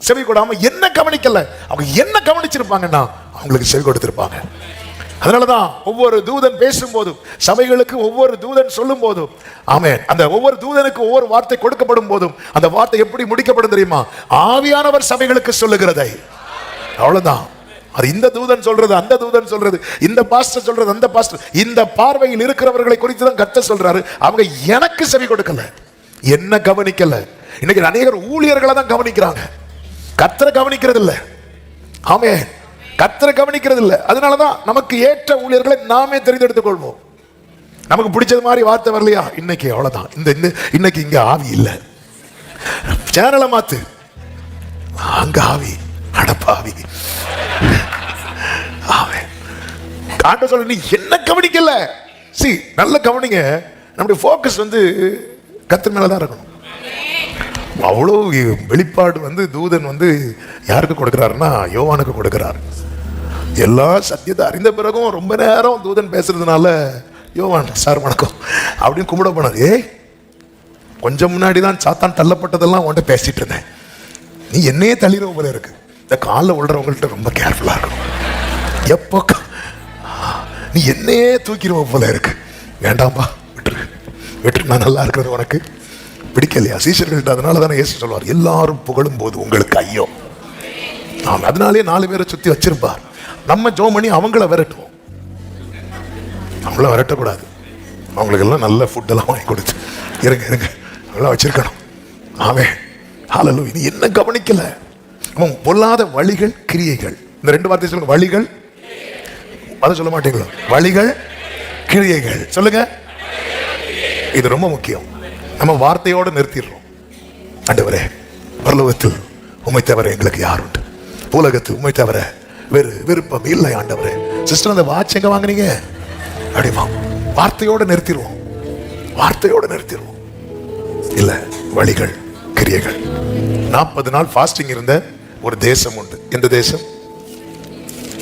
செவி கொடாம என்ன கவனிக்கல. அவங்க என்ன கவனிச்சிருப்பாங்கன்னா அவங்களுக்கு செவி கொடுத்திருப்பாங்க. அதனாலதான் ஒவ்வொரு தூதன் பேசும் போதும், சபைகளுக்கு ஒவ்வொரு தூதன் சொல்லும் போதும், ஆமென், அந்த ஒவ்வொரு தூதனுக்கு ஒவ்வொரு வார்த்தை கொடுக்கப்படும் போதும் அந்த வார்த்தை எப்படி முடிக்கப்படும் தெரியுமா? ஆவியானவர் சபைகளுக்கு சொல்லுகிறதை. அவ்வளவுதான். அது இந்த தூதன் சொல்றது, அந்த தூதன் சொல்றது, இந்த பாஸ்டர் சொல்றது, அந்த பாஸ்டர். இந்த பார்வையில் இருக்கிறவர்களை குறித்து தான் கர்த்தர் சொல்றாரு. அவங்க எனக்கு செவி கொடுக்கல, என்ன கவனிக்கல. இன்னைக்கு அநேகர் ஊழியர்களை தான் கவனிக்கிறாங்க, கர்த்தரை கவனிக்கிறது இல்லை. ஆமென், கர்த்தரை கவனிக்கிறது இல்லை. அதனாலதான் நமக்கு ஏற்ற ஊழியர்களை நாமே தெரிந்தெடுத்துக் கொள்வோம். நமக்கு பிடிச்சது மாதிரி வார்த்தை வரலையா, இன்னைக்கு அவ்வளவுதான். இன்னைக்கு இங்க ஆவி இல்லை, சேனலை மாத்து, அங்க ஆவி, அடப்பாவி. ஆண்டவர் சொல்ல, நீ என்ன கவனிக்கல. நல்ல கவனிங்க. நம்முடைய போக்கஸ் கர்த்தர் மேலதான் இருக்கணும். அவ்வளவு வெளிப்பாடு தூதன் யாருக்கு கொடுக்கிறாருன்னா யோவானுக்கு கொடுக்கிறார். எல்லா சத்தியத்தை அறிந்த பிறகும் ரொம்ப நேரம் தூதன் பேசுறதுனால யோவான் சார் வணக்கம் அப்படின்னு கும்பிட போனார். ஏய், கொஞ்சம் முன்னாடி தான் சாத்தான் தள்ளப்பட்டதெல்லாம் உன்கிட்ட பேசிட்டு இருந்தேன். நீ என்னையே தள்ளிடுற போல இருக்கு. இந்த காலில் விழுறவங்கள்ட்ட ரொம்ப கேர்ஃபுல்லா இருக்கணும். எப்போ நீ என்னையே தூக்கிடுவ போல இருக்கு. வேண்டாம்பா, விட்டுரு விட்டுரு, நான் நல்லா இருக்கிறது உனக்கு பிடிக்கலையா? சீஷர்கள்ட்ட அதனால தானே இயேசு சொல்வார், எல்லாரும் புகழும் போது உங்களுக்கு ஐயோ. நாம் அதனாலே 4 பேரை சுத்தி வச்சிருப்பார். நம்ம ஜோம் பண்ணி அவங்கள விரட்டுவோம். அவங்கள விரட்டக்கூடாது. அவங்களுக்கெல்லாம் நல்ல ஃபுட்டெல்லாம் வாங்கி கொடுத்து இருங்க இருங்க அவங்களாம் வச்சிருக்கணும். ஆமென், ஹல்லேலூயா. நீ என்ன கவனிக்கல? பொல்லாத வழிகள் கிரியைகள், இந்த 2 வார்த்தை சொல்லுங்க. வழிகள், அதை சொல்ல மாட்டீங்களா? வழிகள் கிரியைகள் சொல்லுங்க. இது ரொம்ப முக்கியம். நம்ம வார்த்தையோடு நிறுத்திடுறோம். ஆண்டவரே, பரலோகத்தில் உம்மை தவிர எங்களுக்கு யார் உண்டு? உலகத்தில் உம்மை தவிர வேறு விருப்பம் இல்லை ஆண்டவரே. சிஸ்டர், அந்த வாட்ச் எங்க வாங்குனீங்க? அப்படிமா வார்த்தையோடு நிறுத்திடுவோம். வார்த்தையோடு நிறுத்திடுவோம். இல்ல, வழிகள் கிரியைகள். 40 நாள் ஃபாஸ்டிங் இருந்த ஒரு தேசம் உண்டு. எந்த தேசம்?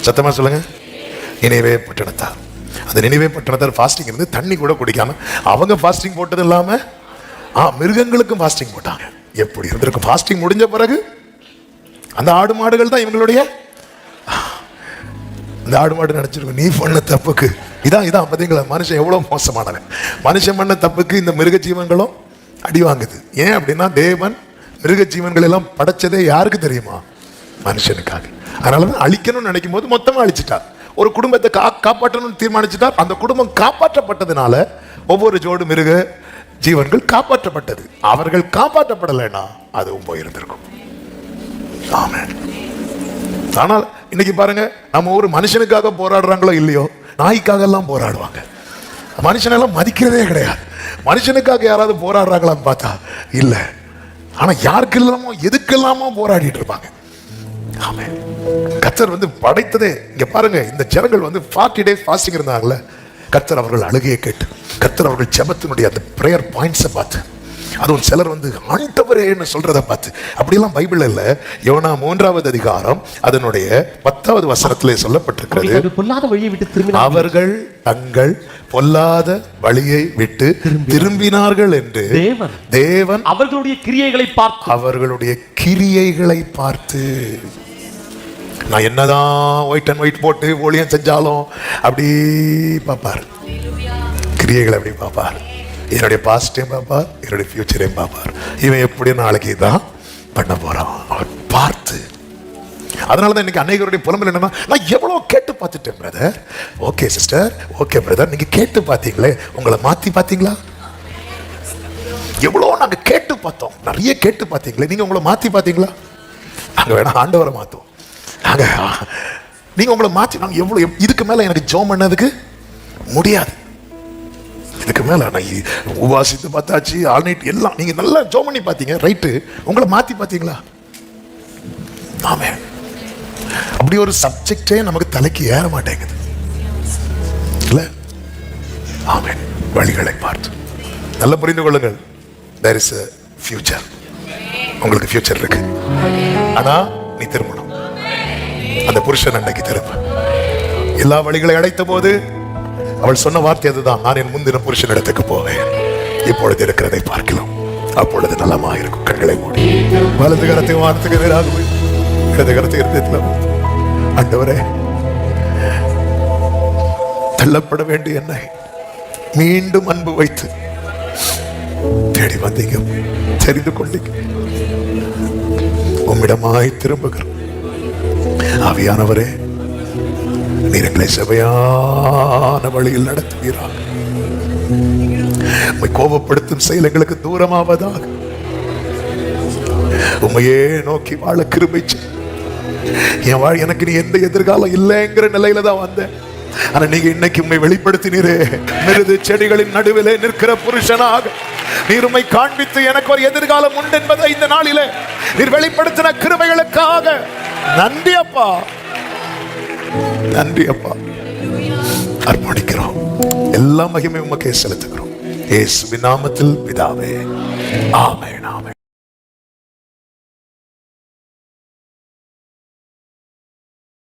சத்தமா சொல்லுங்க. நினைவே பட்டணத்தார். அந்த நினைவே பட்டணத்தார் ஃபாஸ்டிங் இருந்து தண்ணி கூட குடிக்காம, அவங்க ஃபாஸ்டிங் போட்டது இல்லாம மிருகங்களுக்கும் ஃபாஸ்டிங் போட்டாங்க. எப்படி இருந்திருக்கும்? ஃபாஸ்டிங் முடிஞ்ச பிறகு அந்த ஆடு மாடுகள் தான் இவங்களுடைய. இந்த ஆடு மாடு நினைச்சிருக்கும், நீ பண்ண தப்புக்கு இதான் பாத்தீங்களா? மனுஷன் எவ்வளவு மோசமானவன். மனுஷன் பண்ண தப்புக்கு இந்த மிருக ஜீவன்களும் அடி வாங்குது. ஏன் அப்படின்னா, தேவன் மிருக ஜீவன்கள் எல்லாம் படைச்சதே யாருக்கு தெரியுமா? மனுஷனுக்காக. அதனாலதான் அழிக்கணும்னு நினைக்கும் போது மொத்தமா அழிச்சிட்டார். ஒரு குடும்பத்தை காப்பாற்றணும்னு தீர்மானிச்சிட்டார். அந்த குடும்பம் காப்பாற்றப்பட்டதுனால ஒவ்வொரு ஜோடு மிருக ஜீவன்கள் காப்பாற்றப்பட்டது. அவர்கள் காப்பாற்றப்படலைன்னா அதுவும் போயிருந்திருக்கும். ஆமென். ஆனால் இன்னைக்கு பாருங்க, நம்ம ஒரு மனுஷனுக்காக போராடுறாங்களோ இல்லையோ, நாய்க்காக எல்லாம் போராடுவாங்க. மனுஷனெல்லாம் மதிக்கிறதே கிடையாது. மனுஷனுக்காக யாராவது போராடுறாங்களான்னு பார்த்தா இல்ல. ஆனா யாருக்கு இல்லாமோ எதுக்கெல்லாமோ போராடிட்டு இருப்பாங்க. ஆமென். கர்த்தர் படைத்ததே இங்க பாருங்க. இந்த ஜனங்கள் 40 days ஃபாஸ்டிங் இருந்தாங்கல்ல. கர்த்தர் அவர்கள் அழுகையை கேட்டு, கர்த்தர் அவர்கள் ஜெபத்தினுடைய அந்த பிரேயர் பாயிண்ட்ஸை பார்த்து, அதுவும் சிலர் ஆண்டவரேன்னு சொல்றதை பார்த்து, அப்படியெல்லாம் பைபிள் இல்ல. யோனா 3வது அதிகாரம் அதனுடைய 10வது வசனத்திலே சொல்லப்பட்டிருக்கிறது, பொல்லாத வழியை விட்டு திரும்பினார்கள், அவர்கள் தங்கள் பொல்லாத வழியை விட்டு திரும்பினார்கள் என்று தேவன் அவர்களுடைய கிரியைகளை பார்த்து நான் என்னதான் ஒயிட் அண்ட் ஒயிட் போட்டு ஊழியம் செஞ்சாலும் அப்படி பார்ப்பார். கிரியைகளை அப்படி பார்ப்பார். என்னுடைய பாஸ்டையும் பார்ப்பார், என்னுடைய ஃபியூச்சரையும் பார்ப்பார். இவன் எப்படி நாளைக்கு தான் பண்ண போறான் அவர் பார்த்து. அதனாலதான் இன்னைக்கு அநேகருடைய புலம்பல் என்னன்னா, நான் எவ்வளவு கேட்டு பார்த்துட்டேன் brother. Okay sister, okay brother, நீங்க கேட்டு பார்த்தீங்களே, உங்களை மாத்தி பார்த்தீங்களா? எவ்வளவு நாங்க கேட்டு பார்த்தோம், நிறைய கேட்டு பார்த்தீங்களே, நீங்க உங்களை மாத்தி பார்த்தீங்களா? நாங்க வேணா ஆண்டவரை மாத்துவோம். நாங்க நீங்க உங்களை மாத்தி, நாங்க எவ்வளவு இதுக்கு மேல எனக்கு ஜோம் பண்ணதுக்கு முடியாது. இதுக்கு மேல நான் உபாசித்து பார்த்தாச்சு, ஆல் நைட் எல்லாம் நீங்க நல்லா ஜோம் பண்ணி பார்த்தீங்க, ரைட்டு. உங்களை மாத்தி பார்த்தீங்களா? ஆமே. அப்படி ஒரு சப்ஜெக்டே நமக்கு தலைக்கு ஏற மாட்டேங்குது இல்ல? ஆமே. வழிகளை பார்த்து நல்லா புரிந்து கொள்ளுங்கள். there is a future. உங்களுக்கு ஃபியூச்சர் இருக்கு. ஆனா நீ திரும்பணும். அந்த புருஷன் அன்னைக்கு திரும்ப எல்லா வழிகளை அடைத்த போது அவள் சொன்ன வார்த்தை அதுதான், நான் என் முந்தின புருஷன் இடத்துக்கு போவேன், இப்பொழுது இருக்கிறதை பார்க்கலாம், அப்பொழுது நலமா இருக்கும். கண்களை மூடி வலது கரத்தை வார்த்தைக்கு நேராக இடது கரத்தை இருந்ததில், ஆண்டவரே, தள்ளப்பட வேண்டிய என்னை மீண்டும் அன்பு வைத்து தேடி வந்தீங்க, தெரிந்து கொண்டீங்க. உம்மிடமாய் திரும்புகிறோம். ஆவியானவரே, நீர் எங்களை செவையான வழியில் நடத்துவீராக. உம்மை கோபப்படுத்தும் செயல் எங்களுக்கு தூரமாவதாக. உம்மையே நோக்கி வாழ கிருபை செய். எனக்கு நீ எந்த எதிர்காலம் இல்லைங்கிற நிலையில தான் வந்தேன். ஆனா நீங்க இன்னைக்கு உண்மை வெளிப்படுத்தினீரே, மிருது செடிகளின் நடுவிலே நிற்கிற புருஷனாக நீர் உம்மை காண்பித்து எனக்கு ஒரு எதிர்காலம் உண்டு என்பதை இந்த நாளிலே நீர் வெளிப்படுத்தின கிருபைகளுக்காக நன்றி அப்பா, நன்றி அப்பா. அர்ப்பணிக்கிறோம். எல்லா மகிமை உமக்கே செலுத்துகிறோம். இயேசுவின் நாமத்தில் பிதாவே, ஆமென்.